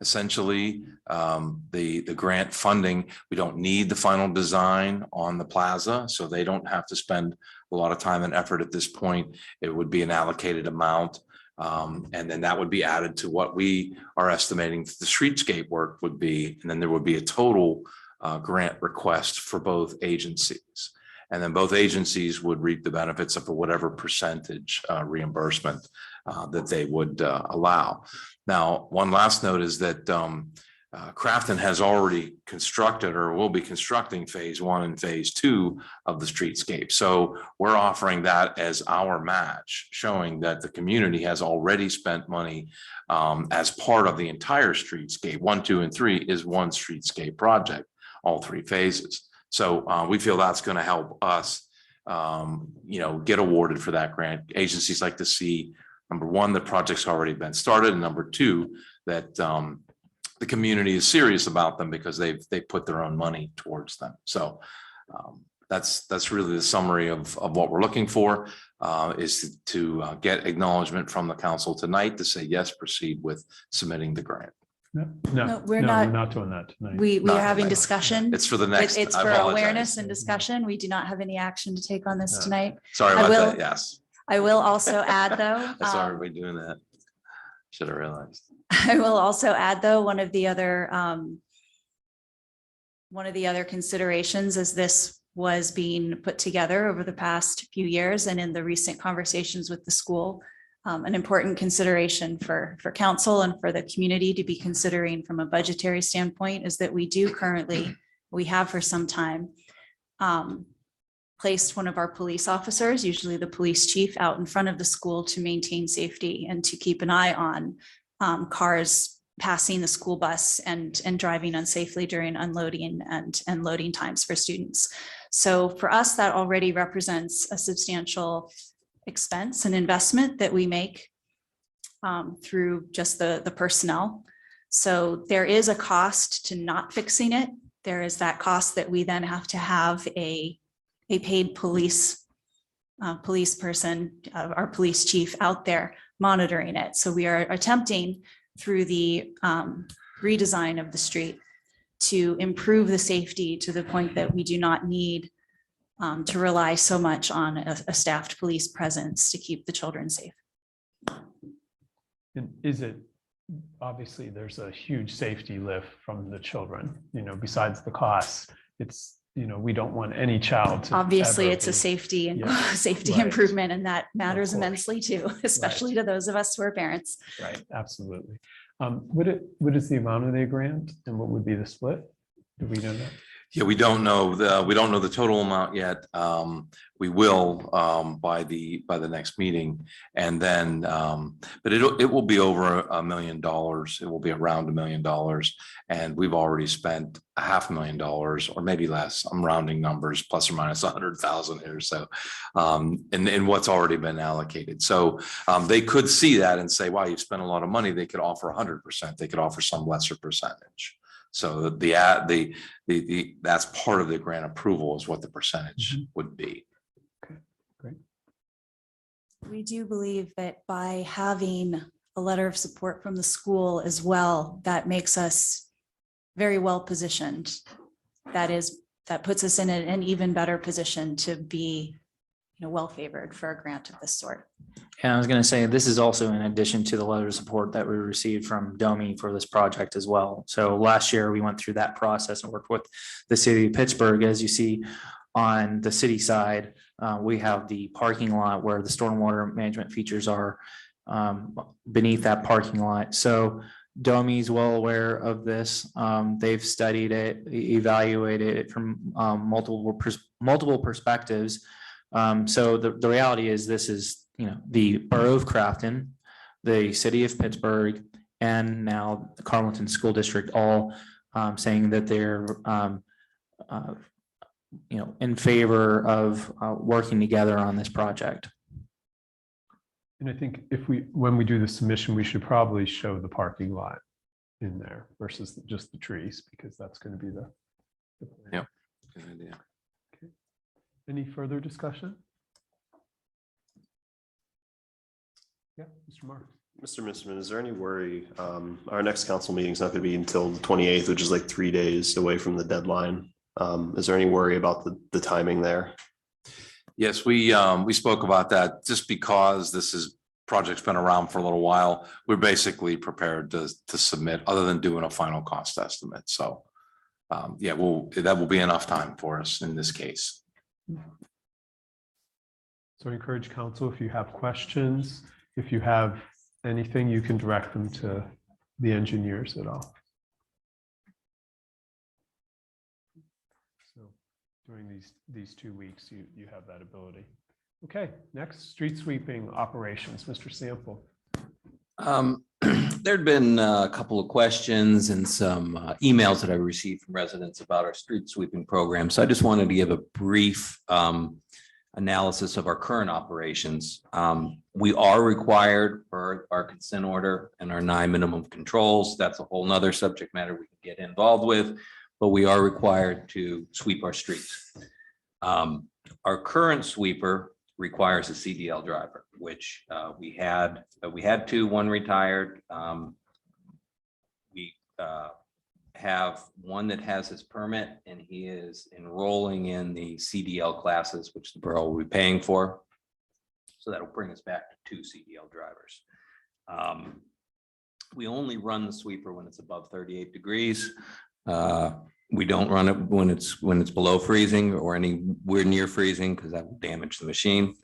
essentially, the grant funding, we don't need the final design on the plaza, so they don't have to spend a lot of time and effort at this point. It would be an allocated amount. And then that would be added to what we are estimating the streetscape work would be. And then there would be a total grant request for both agencies. And then both agencies would reap the benefits of whatever percentage reimbursement that they would allow. Now, one last note is that Crafton has already constructed or will be constructing phase 1 and phase 2 of the streetscape. So we're offering that as our match, showing that the community has already spent money as part of the entire streetscape. 1, 2, and 3 is one streetscape project, all 3 phases. So we feel that's going to help us, get awarded for that grant. Agencies like to see, number one, the project's already been started, and number 2, that the community is serious about them because they put their own money towards them. So that's really the summary of what we're looking for, is to get acknowledgement from the council tonight to say, yes, proceed with submitting the grant. No, we're we're not. not doing that tonight. We Not are having tonight. discussion. It's for the next. It's I for apologize. awareness and discussion. We do not have any action to take on this No. tonight. Sorry I about will- that. Yes. I will also add, though. I saw everybody doing that. Should have realized. I will also add, though, one of the other considerations as this was being put together over the past few years and in the recent conversations with the school, an important consideration for council and for the community to be considering from a budgetary standpoint is that we have for some time placed one of our police officers, usually the police chief, out in front of the school to maintain safety and to keep an eye on cars passing the school bus and driving unsafely during unloading and loading times for students. So for us, that already represents a substantial expense and investment that we make through just the personnel. So there is a cost to not fixing it. There is that cost that we then have to have a paid police person, our police chief out there monitoring it. So we are attempting through the redesign of the street to improve the safety to the point that we do not need to rely so much on a staffed police presence to keep the children safe. And is it, obviously, there's a huge safety lift from the children, besides the costs. It's, we don't want any child to. Obviously, ever it's a be- safety and Yeah, safety right. improvement, and that matters course. immensely too, especially to those of us who are parents. Right, absolutely. What is the amount of the grant and what would be the split? Do we know that? Yeah, we don't know the total amount yet. We will by the next meeting. And then, but it will be over $1 million. It will be around $1 million. And we've already spent $500,000 or maybe less. I'm rounding numbers, plus or minus 100,000 here. So in what's already been allocated. So they could see that and say, wow, you've spent a lot of money. They could offer 100%. They could offer some lesser percentage. So that's part of the grant approval is what the percentage would be. Okay, great. We do believe that by having a letter of support from the school as well, that makes us very well positioned. That puts us in an even better position to be, well favored for a grant of this sort. And I was going to say, this is also in addition to the letter of support that we received from DOMI for this project as well. So last year we went through that process and worked with the city of Pittsburgh. As you see on the city side, we have the parking lot where the stormwater management features are beneath that parking lot. So DOMI is well aware of this. They've studied it, evaluated it from multiple perspectives. So the reality is this is, the Borough of Crafton, the city of Pittsburgh, and now the Carleton School District all saying that they're, in favor of working together on this project. And I think when we do the submission, we should probably show the parking lot in there versus just the trees, because that's going to be the plan. Yep. Good idea. Okay. Any further discussion? Yeah, Mr. Mark. Mr. Missman, is there any worry? Our next council meeting is not going to be until the 28th, which is like 3 days away from the deadline. Is there any worry about the timing there? Yes, we spoke about that just because project's been around for a little while. We're basically prepared to submit other than doing a final cost estimate. So yeah, that will be enough time for us in this case. So I encourage council, if you have questions, if you have anything, you can direct them to the engineers at all. So during these 2 weeks, you have that ability. Okay, next, street sweeping operations, Mr. Sample. There'd been a couple of questions and some emails that I received from residents about our street sweeping program. So I just wanted to give a brief analysis of our current operations. We are required for our consent order and our 9 minimum controls. That's a whole nother subject matter we can get involved with, but we are required to sweep our streets. Our current sweeper requires a CDL driver, which we had 2, 1 retired. We have one that has his permit and he is enrolling in the CDL classes, which the borough will be paying for. So that'll bring us back to 2 CDL drivers. We only run the sweeper when it's above 38 degrees. We don't run it when it's below freezing or anywhere near freezing because that will damage the machine.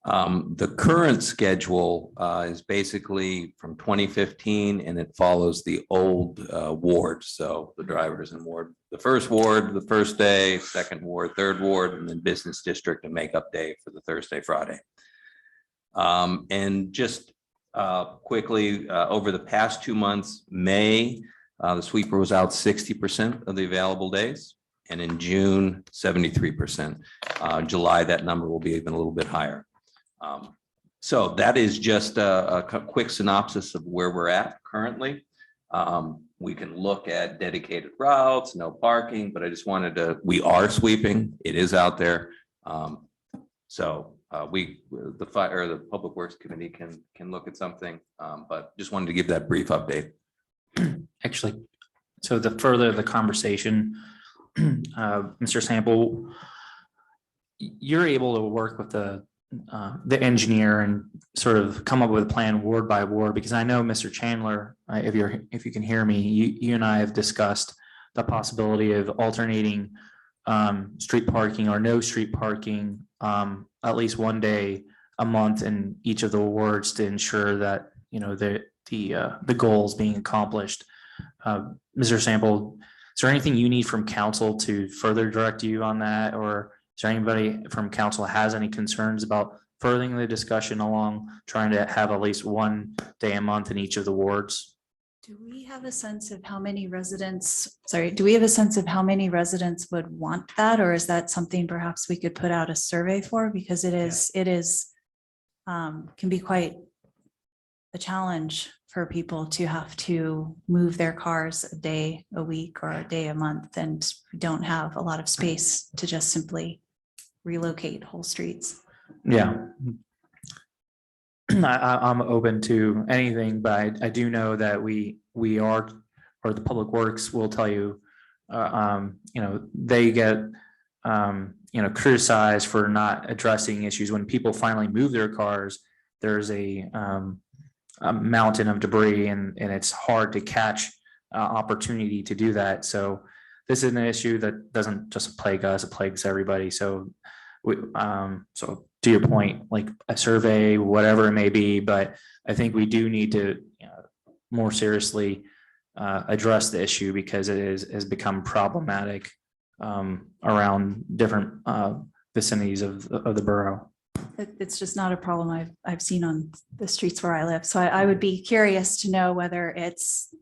The current schedule is basically from 2015 and it follows the old ward. So the drivers in the first ward, the first day, second ward, third ward, and then business district and makeup day for the Thursday, Friday. And just quickly, over the past 2 months, May, the sweeper was out 60% of the available days. And in June, 73%. July, that number will be even a little bit higher. So that is just a quick synopsis of where we're at currently. We can look at dedicated routes, no parking, but I just we are sweeping. It is out there. So the Public Works Committee can look at something, but just wanted to give that brief update. Actually, so to further the conversation, Mr. Sample, you're able to work with the engineer and sort of come up with a plan ward by ward, because I know Mr. Chandler, if you can hear me, you and I have discussed the possibility of alternating street parking or no street parking at least 1 day a month in each of the wards to ensure that the goals being accomplished. Mr. Sample, Is there anything you need from council to further direct you on that? Or is there anybody from council has any concerns about furthering the discussion along trying to have at least one day a month in each of the wards? Do we have a sense of how many residents, do we have a sense of how many residents would want that? Or is that something perhaps we could put out a survey for? Because it is, can be quite a challenge for people to have to move their cars a day a week or a day a month, and we don't have a lot of space to just simply relocate whole streets. Yeah. I'm open to anything, but I do know that we are, or the Public Works will tell you, they get, criticized for not addressing issues. When people finally move their cars, there's a mountain of debris, and it's hard to catch opportunity to do that. So this is an issue that doesn't just plague us, it plagues everybody. So so to your point, like a survey, whatever it may be, but I think we do need to more seriously address the issue, because it has become problematic around different vicinities of the borough. It's just not a problem I've seen on the streets where I live. So I would be curious to know whether it's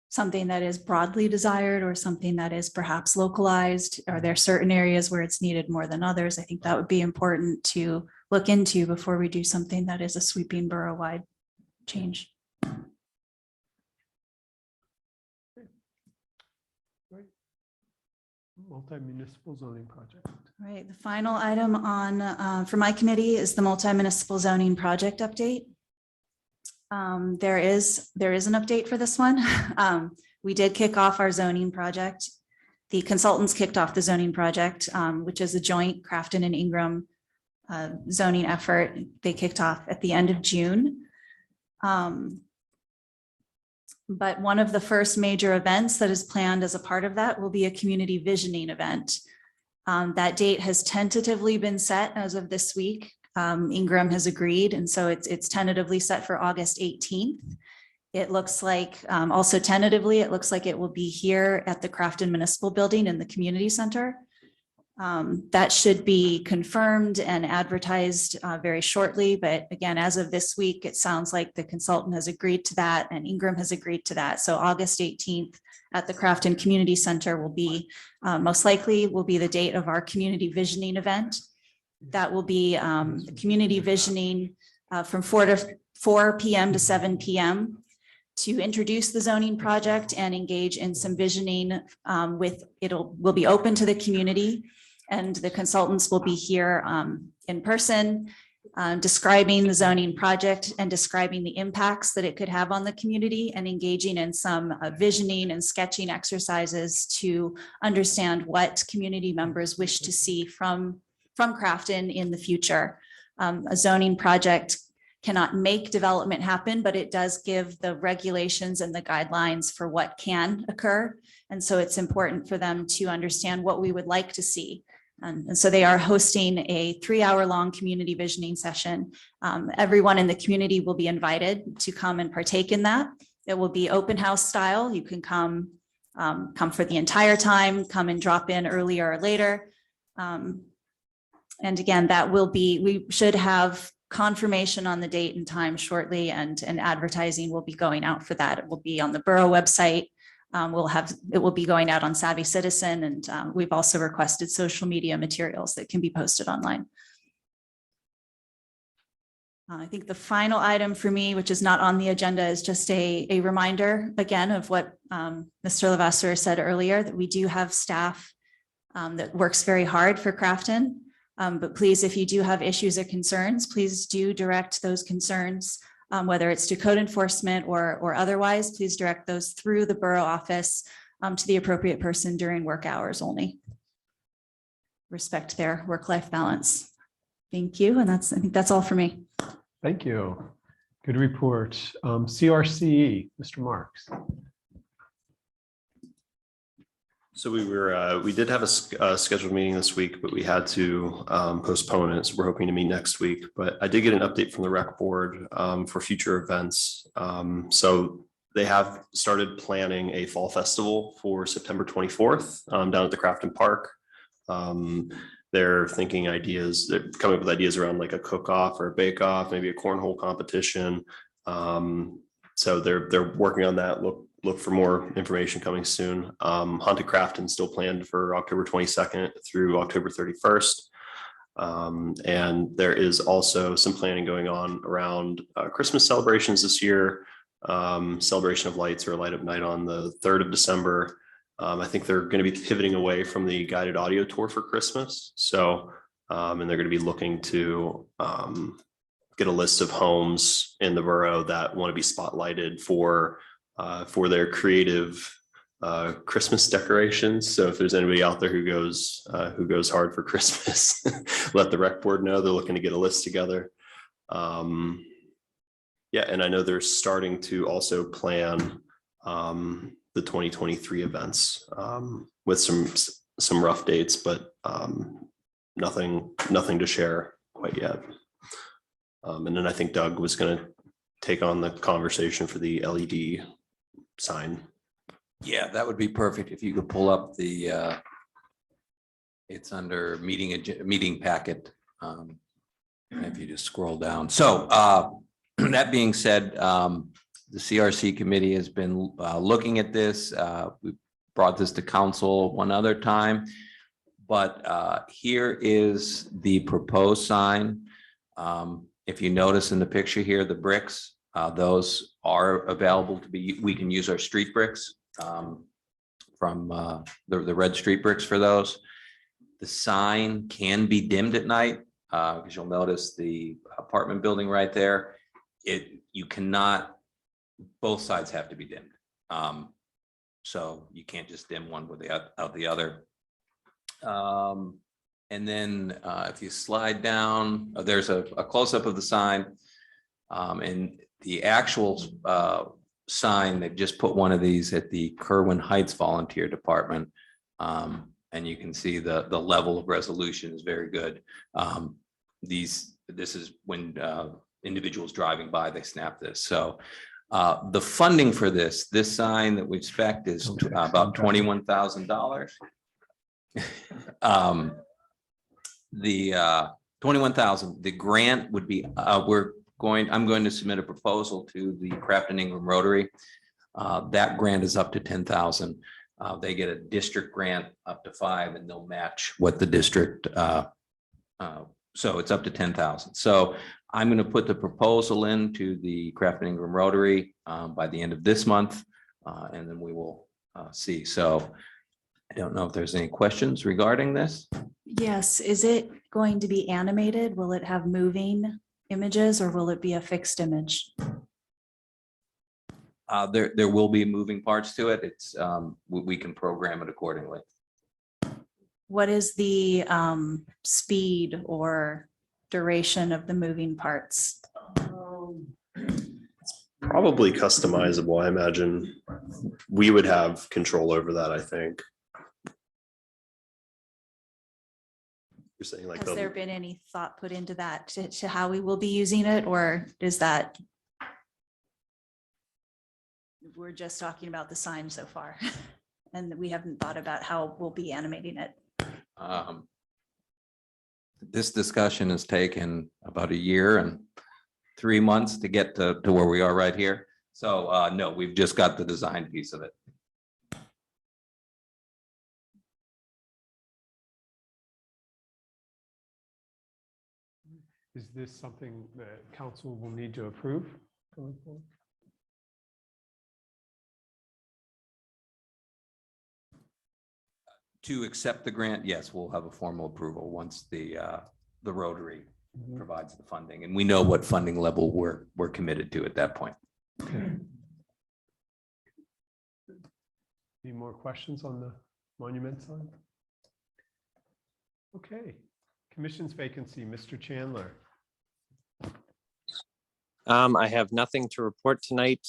something that is broadly desired or something that is perhaps localized. Are there certain areas where it's needed more than others? I think that would be important to look into before we do something that is a sweeping borough-wide change. Multi-municipal zoning project. All right, the final item on for my committee is the multi-municipal zoning project update. There is an update for this one. We did kick off our zoning project. The consultants kicked off the zoning project, which is a joint Crafton and Ingram zoning effort. They kicked off at the end of June. But one of the first major events that is planned as a part of that will be a community visioning event. That date has tentatively been set as of this week. Ingram has agreed, and so it's tentatively set for August 18th. It looks like, also tentatively, it looks like it will be here at the Crafton Municipal Building in the community center. That should be confirmed and advertised very shortly. But again, as of this week, it sounds like the consultant has agreed to that and Ingram has agreed to that. So August 18th at the Crafton Community Center will be, most likely will be the date of our community visioning event. That will be community visioning from 4 p.m. to 7 p.m. to introduce the zoning project and engage in some visioning will be open to the community, and the consultants will be here in person describing the zoning project and describing the impacts that it could have on the community, and engaging in some visioning and sketching exercises to understand what community members wish to see from Crafton in the future. A zoning project cannot make development happen, but it does give the regulations and the guidelines for what can occur. And so it's important for them to understand what we would like to see. And so they are hosting a 3-hour-long community visioning session. Everyone in the community will be invited to come and partake in that. It will be open house style. You can come for the entire time, come and drop in earlier or later. And again, that will be, we should have confirmation on the date and time shortly, and advertising will be going out for that. It will be on the Borough website. It will be going out on Savvy Citizen, and we've also requested social media materials that can be posted online. I think the final item for me, which is not on the agenda, is just a reminder again of what Mr. Levasseur said earlier, that we do have staff that works very hard for Crafton. But please, if you do have issues or concerns, please do direct those concerns, whether it's to code enforcement or otherwise, please direct those through the borough office to the appropriate person during work hours only. Respect their work-life balance. Thank you. And I think that's all for me. Thank you. Good report. CRCE, Mr. Marks. So we did have a scheduled meeting this week, but we had to postpone it. So we're hoping to meet next week. But I did get an update from the rec board for future events. So they have started planning a fall festival for September 24th down at the Crafton Park. They're thinking ideas, they're coming up with ideas around like a cook-off or a bake-off, maybe a cornhole competition. So they're working on that. Look for more information coming soon. Haunted Crafton still planned for October 22nd through October 31st. And there is also some planning going on around Christmas celebrations this year. Celebration of Lights or a light up night on the 3rd of December. I think they're going to be pivoting away from the guided audio tour for Christmas. So, and they're going to be looking to get a list of homes in the borough that want to be spotlighted for their creative Christmas decorations. So if there's anybody out there who goes hard for Christmas, let the rec board know. They're looking to get a list together. Yeah, and I know they're starting to also plan the 2023 events with some rough dates, but nothing to share quite yet. And then I think Doug was going to take on the conversation for the LED sign. Yeah, that would be perfect if you could pull up the, it's under meeting packet. And if you just scroll down. So that being said, the CRC committee has been looking at this. We brought this to council one other time, but here is the proposed sign. If you notice in the picture here, the bricks, those are available to be, we can use our street bricks from the red street bricks for those. The sign can be dimmed at night because you'll notice the apartment building right there. You cannot, both sides have to be dimmed. So you can't just dim one without the other. And then if you slide down, there's a close-up of the sign. And the actual sign, they've just put one of these at the Kerwin Heights Volunteer Department. And you can see the level of resolution is very good. This is when individuals driving by, they snap this. So the funding for this sign that we've spec'd is about $21,000. The $21,000, the grant would be, I'm going to submit a proposal to the Crafton Ingram Rotary. That grant is up to $10,000. They get a district grant up to $5,000 and they'll match what the district, so it's up to $10,000. So I'm going to put the proposal into the Crafton Ingram Rotary by the end of this month, and then we will see. So I don't know if there's any questions regarding this. Yes, is it going to be animated? Will it have moving images or will it be a fixed image? There will be moving parts to it. It's we can program it accordingly. What is the speed or duration of the moving parts? Probably customizable. I imagine we would have control over that, I think. You're saying like, Has there been any thought put into that to how we will be using it, or is that we're just talking about the sign so far and we haven't thought about how we'll be animating it? This discussion has taken about a year and 3 months to get to where we are right here. So no, we've just got the design piece of it. Is this something that council will need to approve going forward? To accept the grant, yes, we'll have a formal approval once the Rotary provides the funding, and we know what funding level we're committed to at that point. Okay. Any more questions on the monument sign? Okay, commission's vacancy, Mr. Chandler. I have nothing to report tonight.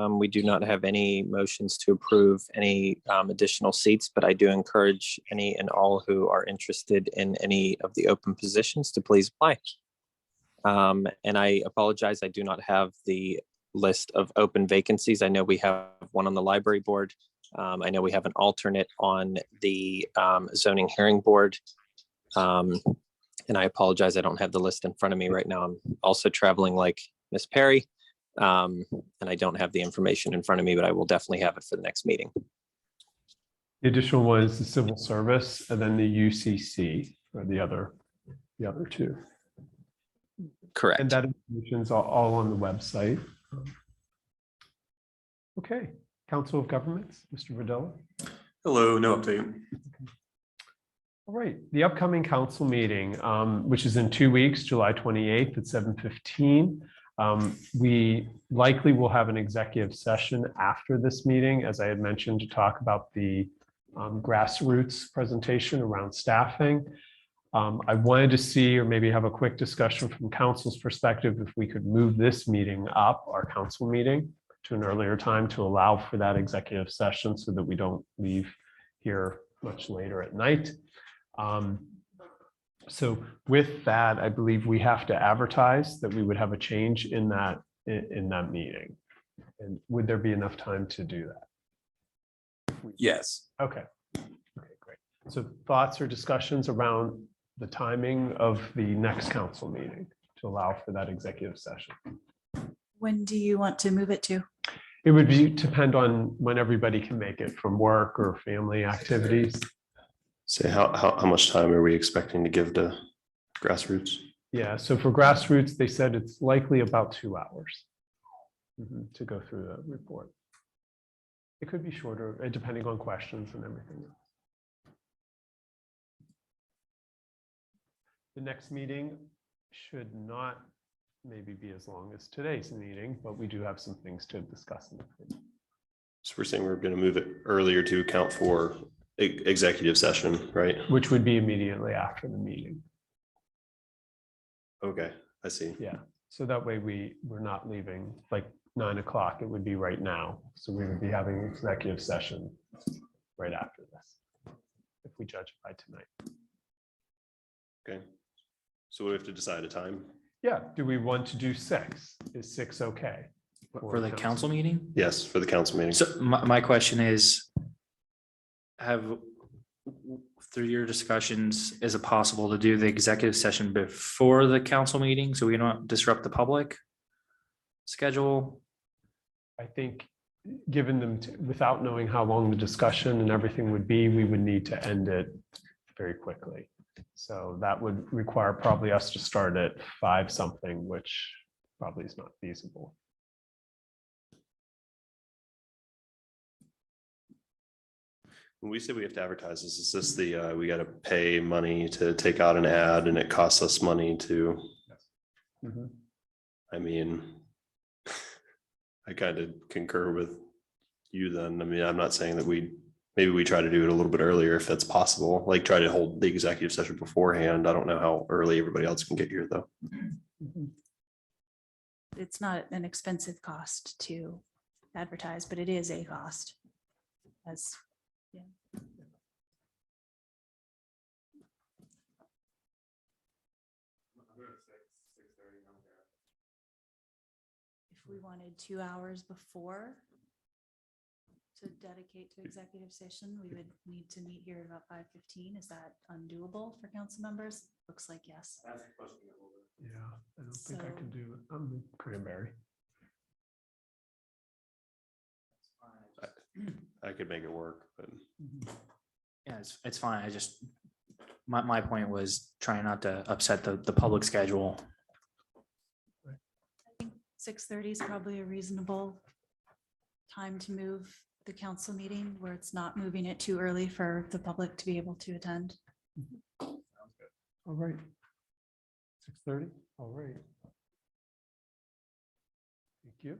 We do not have any motions to approve any additional seats, but I do encourage any and all who are interested in any of the open positions to please apply. And I apologize, I do not have the list of open vacancies. I know we have one on the library board. I know we have an alternate on the zoning hearing board. And I apologize, I don't have the list in front of me right now. I'm also traveling like Miss Perry. And I don't have the information in front of me, but I will definitely have it for the next meeting. The additional one is the civil service and then the UCC or the other two. Correct. And that information is all on the website. Okay, Council of Governments, Mr. Verdella. Hello, no update. All right, the upcoming council meeting, which is in 2 weeks, July 28th at 7:15. We likely will have an executive session after this meeting, as I had mentioned, to talk about the grassroots presentation around staffing. I wanted to see, or maybe have a quick discussion from council's perspective, if we could move this meeting up, our council meeting, to an earlier time to allow for that executive session so that we don't leave here much later at night. So with that, I believe we have to advertise that we would have a change in that meeting. And would there be enough time to do that? Yes. Okay. Okay, great. So thoughts or discussions around the timing of the next council meeting to allow for that executive session? When do you want to move it to? It would depend on when everybody can make it from work or family activities. Say how much time are we expecting to give to grassroots? Yeah, so for grassroots, they said it's likely about 2 hours to go through the report. It could be shorter, depending on questions and everything. The next meeting should not maybe be as long as today's meeting, but we do have some things to discuss in it. So we're saying we're going to move it earlier to account for executive session, right? Which would be immediately after the meeting. Okay, I see. Yeah, so that way we're not leaving like 9 o'clock. It would be right now. So we would be having an executive session right after this, if we judge by tonight. Okay. So we have to decide a time? Yeah, do we want to do 6? Is 6 okay? For the council meeting? Yes, for the council meeting. So my question is, through your discussions, is it possible to do the executive session before the council meeting so we don't disrupt the public schedule? I think, given them, without knowing how long the discussion and everything would be, we would need to end it very quickly. So that would require probably us to start at 5 something, which probably is not feasible. When we say we have to advertise, is this the, we got to pay money to take out an ad and it costs us money to, I mean, I kind of concur with you then. I mean, I'm not saying that maybe we try to do it a little bit earlier if that's possible, like try to hold the executive session beforehand. I don't know how early everybody else can get here though. It's not an expensive cost to advertise, but it is a cost. If we wanted 2 hours before to dedicate to executive session, we would need to meet here at about 5:15. Is that undoable for council members? Looks like yes. Yeah, I don't think I can do it. I'm Cranberry. I could make it work, but Yeah, it's fine. I just, my point was trying not to upset the public schedule. I think 6:30 is probably a reasonable time to move the council meeting where it's not moving it too early for the public to be able to attend. All right. 6:30. All right. Thank you.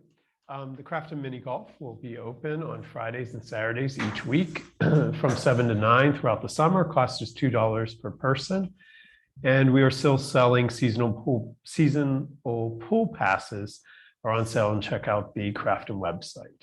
The Crafton mini golf will be open on Fridays and Saturdays each week from 7 to 9 throughout the summer. Cost is $2 per person. And we are still selling seasonal pool passes are on sale, and check out the Crafton website.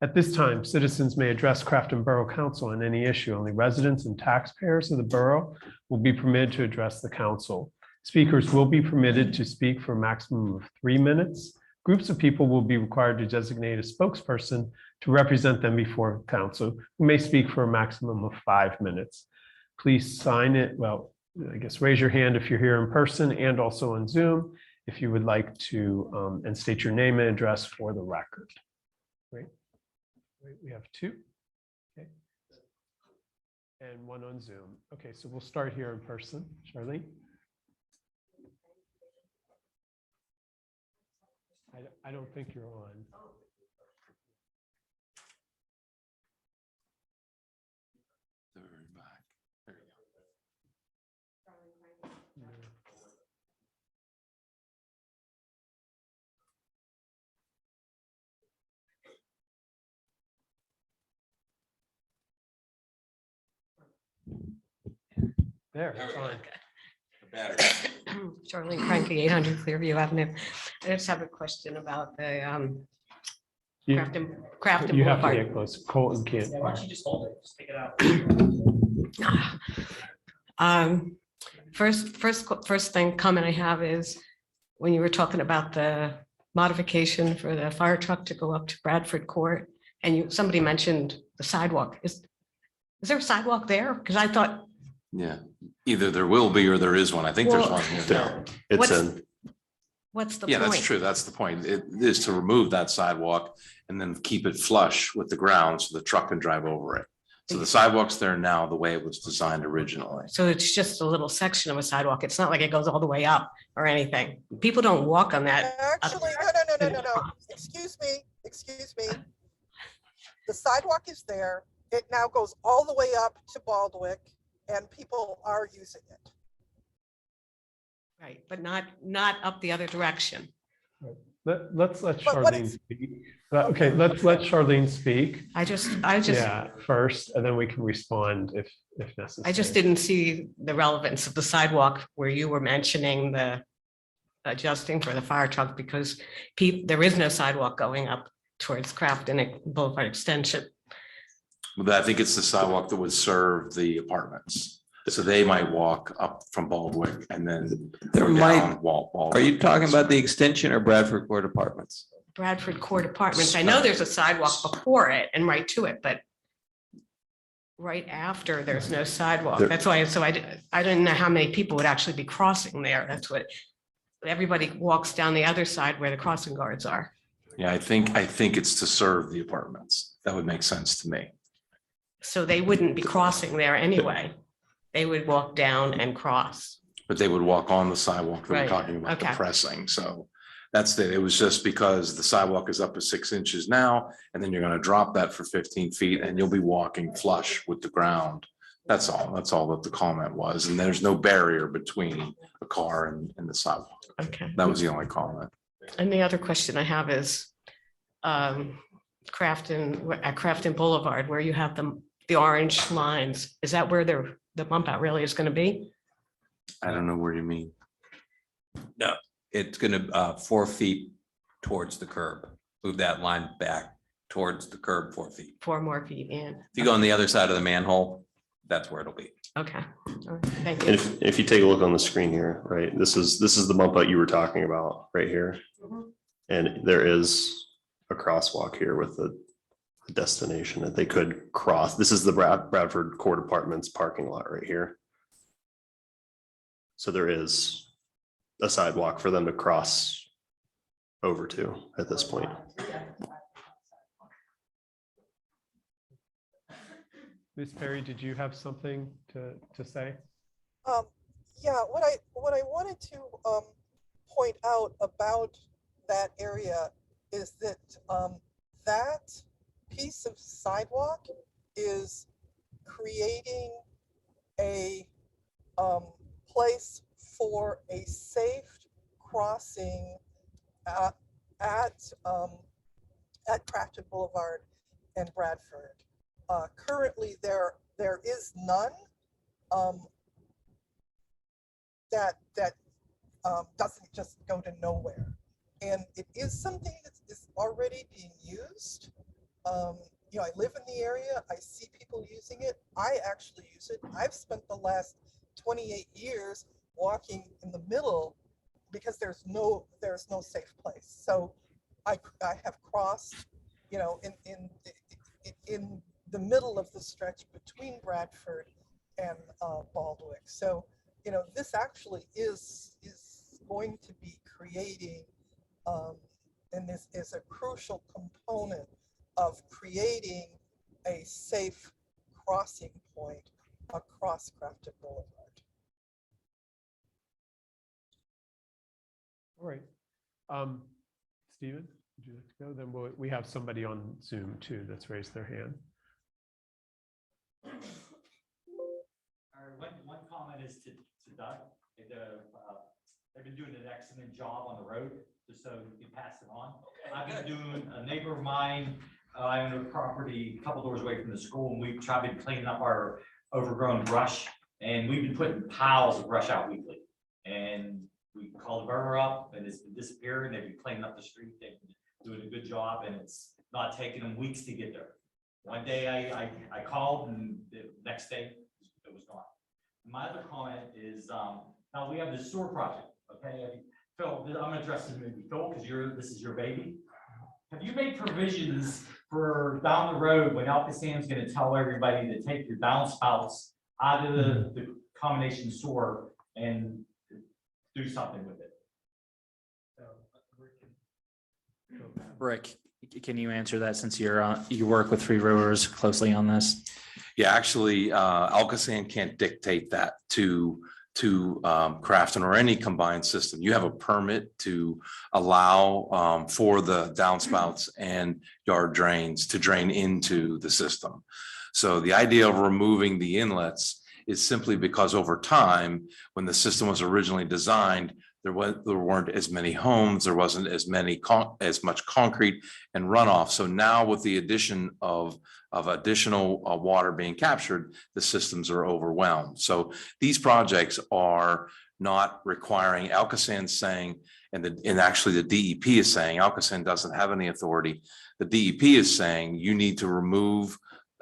At this time, citizens may address Crafton Borough Council on any issue. Only residents and taxpayers of the borough will be permitted to address the council. Speakers will be permitted to speak for a maximum of 3 minutes. Groups of people will be required to designate a spokesperson to represent them before council, who may speak for a maximum of 5 minutes. Please sign it. Well, I guess raise your hand if you're here in person and also on Zoom if you would like to, and state your name and address for the record. Great. Great. We have 2. Okay. And 1 on Zoom. Okay, so we'll start here in person. Charlene? I don't think you're on. They're back. There you go. There, it's on. The battery. Charlene Cranky, 800 Clearview Avenue. I just have a question about the You Crafton you have to Boulevard. get close. Colton can't. Why don't you just hold it? Just take it out. First thing comment I have is when you were talking about the modification for the fire truck to go up to Bradford Court, and somebody mentioned the sidewalk. Is there a sidewalk there? Because I thought. Yeah, either there will be or there is one. I think there's Well, one here. Yeah, it's What's- in. What's the Yeah, point? that's true. That's the point. It is to remove that sidewalk and then keep it flush with the ground so the truck can drive over it. So the sidewalk's there now, the way it was designed originally. So it's just a little section of a sidewalk. It's not like it goes all the way up or anything. People don't walk on that. Actually, no. Excuse me. The sidewalk is there. It now goes all the way up to Baldwick and people are using it. Right, but not up the other direction. Let's let But what Charlene is- speak. Okay, let's let Charlene speak. I just, Yeah, first, and then we can respond if necessary. I just didn't see the relevance of the sidewalk where you were mentioning the adjusting for the fire truck because there is no sidewalk going up towards Crafton Boulevard Extension. But I think it's the sidewalk that would serve the apartments. So they might walk up from Baldwick and then There go might, down Wall. are you talking about the extension or Bradford Court Apartments? Bradford Court Apartments. I know there's a sidewalk before it and right to it, but right after, there's no sidewalk. There- That's why, so I didn't know how many people would actually be crossing there. That's what, everybody walks down the other side where the crossing guards are. Yeah, I think it's to serve the apartments. That would make sense to me. So they wouldn't be crossing there anyway. They would walk down and cross. But they would walk on the sidewalk that we're Right, talking about, the okay. pressing. So that's it. It was just because the sidewalk is up to 6 inches now, and then you're gonna drop that for 15 feet and you'll be walking flush with the ground. That's all. That's all that the comment was. And there's no barrier between a car and the sidewalk. Okay. That was the only comment. And the other question I have is Crafton Boulevard, where you have the orange lines, is that where the bump out really is going to be? I don't know where you mean. No. It's gonna 4 feet towards the curb. Move that line back towards the curb 4 feet. 4 more feet in. If you go on the other side of the manhole, that's where it'll be. Okay. All right. Thank And you. if you take a look on the screen here, right, this is the bump out you were talking about right here. And there is a crosswalk here with the destination that they could cross. This is the Bradford Court Apartments parking lot right here. So there is a sidewalk for them to cross over to at this point. Ms. Perry, did you have something to say? Yeah, what I wanted to point out about that area is that that piece of sidewalk is creating a place for a safe crossing at Crafton Boulevard and Bradford. Currently, there is none. That doesn't just go to nowhere. And it is something that is already being used. You know, I live in the area, I see people using it. I actually use it. I've spent the last 28 years walking in the middle because there's no safe place. So I have crossed, you know, in the middle of the stretch between Bradford and Baldwick. So, you know, this actually is going to be creating, and this is a crucial component of creating a safe crossing point across Crafton Boulevard. All right. Stephen, would you like to go? Then we have somebody on Zoom too that's raised their hand. One comment is to Doug. They've been doing an excellent job on the road, just so you can pass it on. I've been doing, a neighbor of mine, I own a property a couple doors away from the school, and we've tried to clean up our overgrown brush, and we've been putting piles of brush out weekly. And we called the borough up, and it's been disappearing. They've been cleaning up the street. They've been doing a good job, and it's not taking them weeks to get there. One day I called, and the next day it was gone. My other comment is, now we have this sewer project, okay? Phil, I'm gonna address this maybe, Phil, because this is your baby. Have you made provisions for down the road when Alcasan's gonna tell everybody to take your downspouts out of the combination sewer and do something with it? Rick, can you answer that since you work with Three Rivers closely on this? Yeah, actually, Alcasan can't dictate that to Crafton or any combined system. You have a permit to allow for the downspouts and yard drains to drain into the system. So the idea of removing the inlets is simply because over time, when the system was originally designed, there weren't as many homes, there wasn't as much concrete and runoff. So now with the addition of additional water being captured, the systems are overwhelmed. So these projects are not requiring, Alcasan saying, and actually the DEP is saying, Alcasan doesn't have any authority. The DEP is saying you need to remove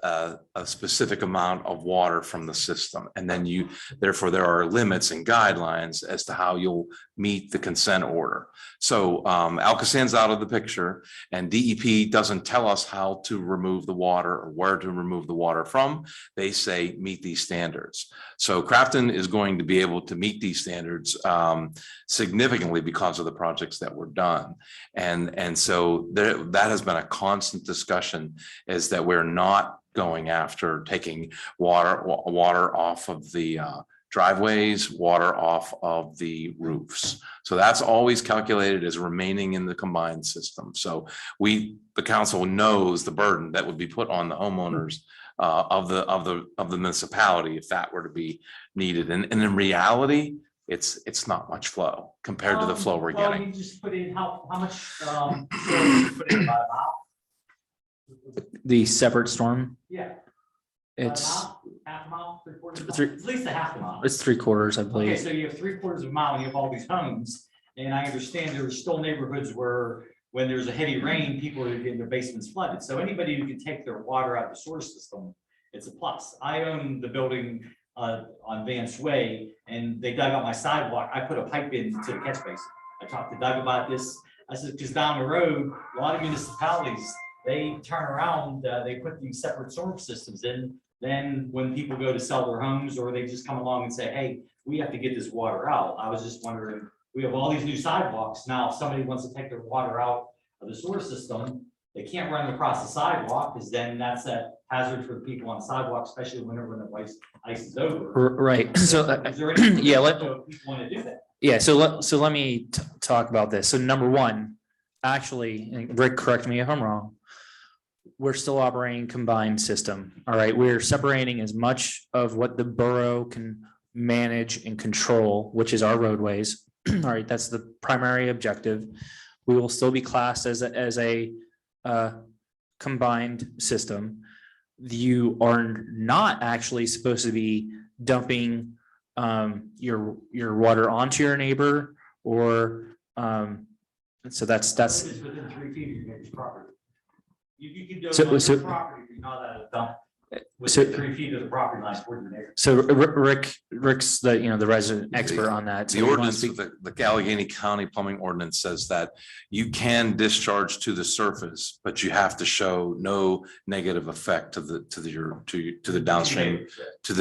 a specific amount of water from the system. And then therefore there are limits and guidelines as to how you'll meet the consent order. So Alcasan's out of the picture, and DEP doesn't tell us how to remove the water or where to remove the water from. They say meet these standards. So Crafton is going to be able to meet these standards significantly because of the projects that were done. And so that has been a constant discussion, is that we're not going after taking water off of the driveways, water off of the roofs. So that's always calculated as remaining in the combined system. So the council knows the burden that would be put on the homeowners of the municipality if that were to be needed. And in reality, it's not much flow compared to the flow we're getting. You just put in how much you put in about a mile? The separate storm, Yeah. it's Half a mile, 3/4 of a Three- mile? At least a half a mile. it's 3/4, I Okay, believe. so you have 3/4 of a mile and you have all these homes. And I understand there are still neighborhoods where when there's a heavy rain, people are getting their basements flooded. So anybody who can take their water out of the sewer system, it's a plus. I own the building on Vance Way, and they dug up my sidewalk. I put a pipe into the catch basin. I talked to Doug about this. I said, because down the road, a lot of municipalities, they turn around, they put these separate storm systems in. Then when people go to sell their homes, or they just come along and say, hey, we have to get this water out. I was just wondering, we have all these new sidewalks. Now, if somebody wants to take their water out of the sewer system, they can't run it across the sidewalk, because then that's a hazard for the people on the sidewalk, especially whenever the ice is over. Right. So Is there any yeah, people want to do that? yeah. So let me talk about this. So number one, actually, and Rick, correct me if I'm wrong, we're still operating combined system. All right. We're separating as much of what the borough can manage and control, which is our roadways. All right. That's the primary objective. We will still be classed as a combined system. You are not actually supposed to be dumping your water onto your neighbor, or so that's It's within 3 feet of your neighbor's property. You can do it So- on so- your property, if you're not at a dump. So- 3 feet of the property line toward the neighbor. So Rick's the resident expert on that. So The we wanna ordinance, speak- the Allegheny County Plumbing Ordinance says that you can discharge to the surface, but you have to show no negative effect to the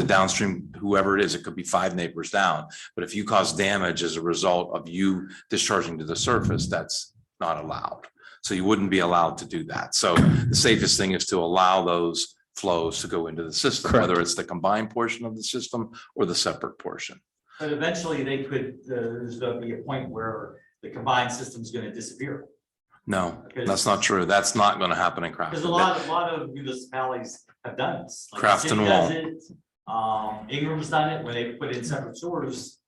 downstream, whoever it is. It could be 5 neighbors down. But if you cause damage as a result of you discharging to the surface, that's not allowed. So you wouldn't be allowed to do that. So the safest thing is to allow those flows to go into the system, Correct. whether it's the combined portion of the system or the separate portion. But eventually they could, there's going to be a point where the combined system is going to disappear. No, that's not true. That's not going to happen in Because Crafton. a lot of municipalities have done this. Like the Crafton city does won't. it. Ingram's done it when they put in separate sewers.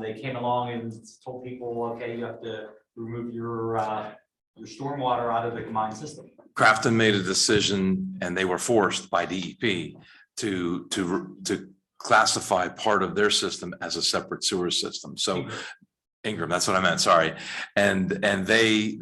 They came along and told people, okay, you have to remove your stormwater out of the combined system. Crafton made a decision and they were forced by DEP to classify part of their system as a separate sewer system. So Ingram, that's what I meant, sorry. And they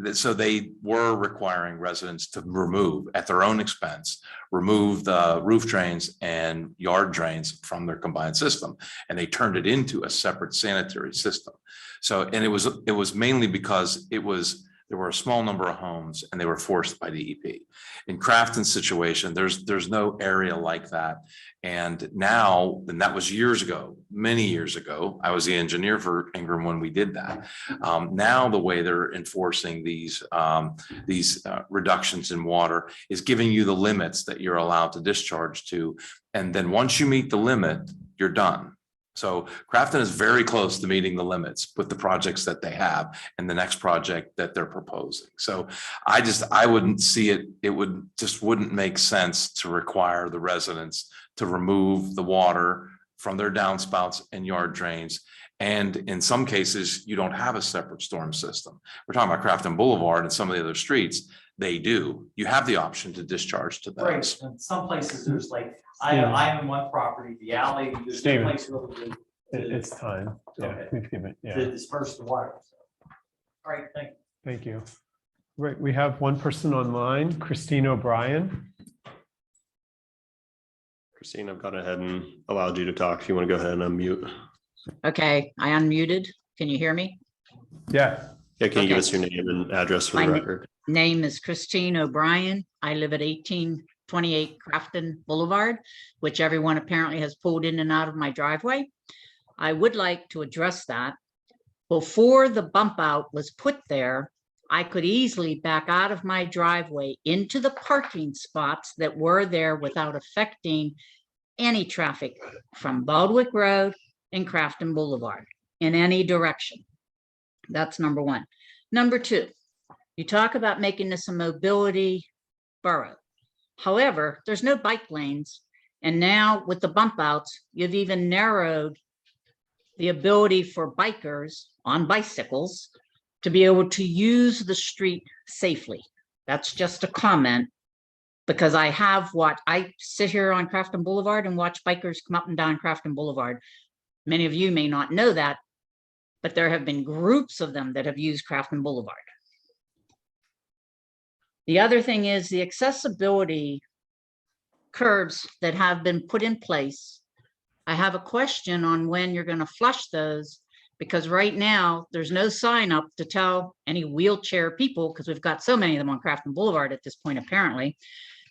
were requiring residents to remove at their own expense, remove the roof drains and yard drains from their combined system. And they turned it into a separate sanitary system. So, and it was mainly because there were a small number of homes and they were forced by DEP. In Crafton's situation, there's no area like that. And now, and that was years ago, many years ago, I was the engineer for Ingram when we did that. Now the way they're enforcing these reductions in water is giving you the limits that you're allowed to discharge to. And then once you meet the limit, you're done. So Crafton is very close to meeting the limits with the projects that they have and the next project that they're proposing. So I wouldn't see it. It wouldn't make sense to require the residents to remove the water from their downspouts and yard drains. And in some cases, you don't have a separate storm system. We're talking about Crafton Boulevard and some of the other streets. They do. You have the option to discharge to Right, those. and some places there's like, I'm in one property, the alley, there's no Steven. place really It's time. Yeah, Okay. we've given, yeah. to disperse the water. All right, thank you. Thank you. Right, we have one person online, Christine O'Brien. Christine, I've gone ahead and allowed you to talk. If you want to go ahead and unmute. Okay, I unmuted. Can you hear me? Yeah. Yeah, can you give Okay. us your name and address for the My record? Name is Christine O'Brien. I live at 1828 Crafton Boulevard, which everyone apparently has pulled in and out of my driveway. I would like to address that. Before the bump out was put there, I could easily back out of my driveway into the parking spots that were there without affecting any traffic from Baldwick Road and Crafton Boulevard in any direction. That's number one. Number two, you talk about making this a mobility borough. However, there's no bike lanes. And now with the bump outs, you've even narrowed the ability for bikers on bicycles to be able to use the street safely. That's just a comment, because I sit here on Crafton Boulevard and watch bikers come up and down Crafton Boulevard. Many of you may not know that, but there have been groups of them that have used Crafton Boulevard. The other thing is the accessibility curbs that have been put in place. I have a question on when you're going to flush those, because right now there's no sign up to tell any wheelchair people, because we've got so many of them on Crafton Boulevard at this point, apparently,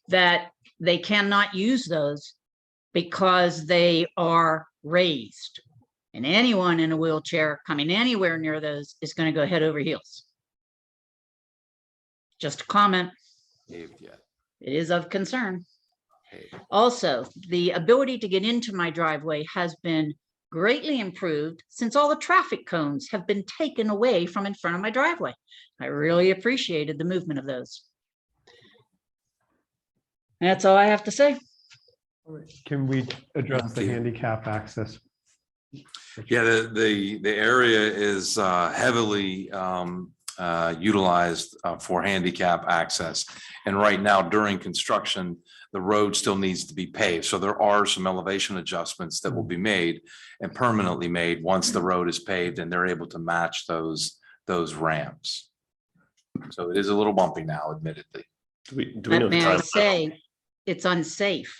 that they cannot use those because they are raised. And anyone in a wheelchair coming anywhere near those is going to go head over heels. Just a comment. Yeah. It is of concern. Also, the ability to get into my driveway has been greatly improved since all the traffic cones have been taken away from in front of my driveway. I really appreciated the movement of those. That's all I have to say. Can we address the Thank you. handicap access? Yeah, the area is heavily utilized for handicap access. And right now during construction, the road still needs to be paved. So there are some elevation adjustments that will be made and permanently made once the road is paved and they're able to match those ramps. So it is a little bumpy now, admittedly. Do we know But the may I time? say, it's unsafe.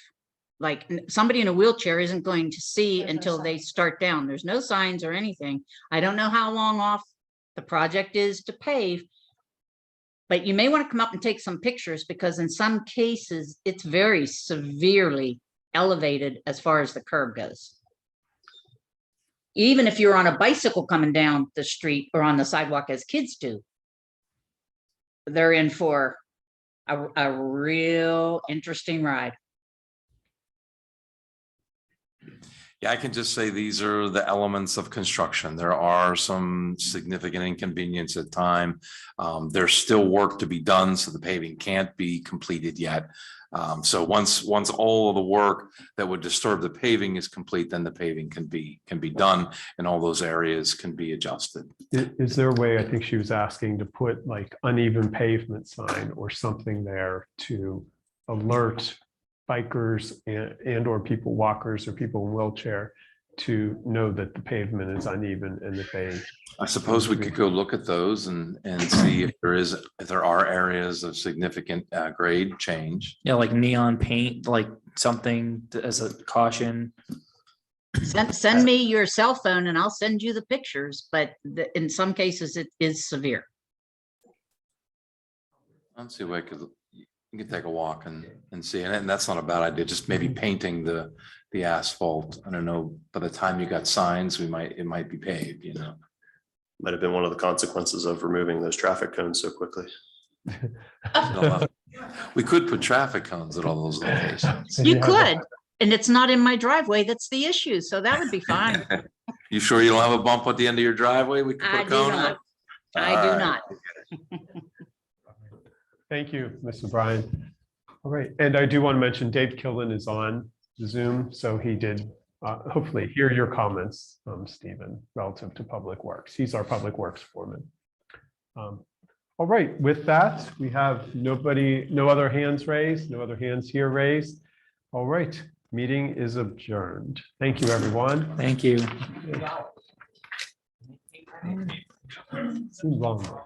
Like somebody in a wheelchair isn't going to see until they start down. There's no signs or anything. I don't know how long off the project is to pave. But you may want to come up and take some pictures because in some cases, it's very severely elevated as far as the curb goes. Even if you're on a bicycle coming down the street or on the sidewalk as kids do, they're in for a real interesting ride. Yeah, I can just say these are the elements of construction. There are some significant inconvenience at time. There's still work to be done, so the paving can't be completed yet. So once all of the work that would disturb the paving is complete, then the paving can be done and all those areas can be adjusted. Is there a way, I think she was asking, to put like uneven pavement sign or something there to alert bikers and or people walkers or people in wheelchair to know that the pavement is uneven and that they. I suppose we could go look at those and see if there are areas of significant grade change. Yeah, like neon paint, like something as a caution. Send me your cell phone and I'll send you the pictures, but in some cases it is severe. Let's see if you can take a walk and see, and that's not a bad idea, just maybe painting the asphalt. I don't know, by the time you got signs, it might be paved, you know. Might have been one of the consequences of removing those traffic cones so quickly. We could put traffic cones at all those locations. You could, and it's not in my driveway. That's the issue. So that would be fine. You sure you don't have a bump at the end of your driveway? We could put I a do cone. not. I do not. Thank you, Mr. Bryan. All right, and I do want to mention Dave Killen is on Zoom, so he did hopefully hear your comments, Stephen, relative to Public Works. He's our Public Works foreman. All right, with that, we have no other hands raised, no other hands here raised. All right, meeting is adjourned. Thank you, everyone. Thank you. Seems long.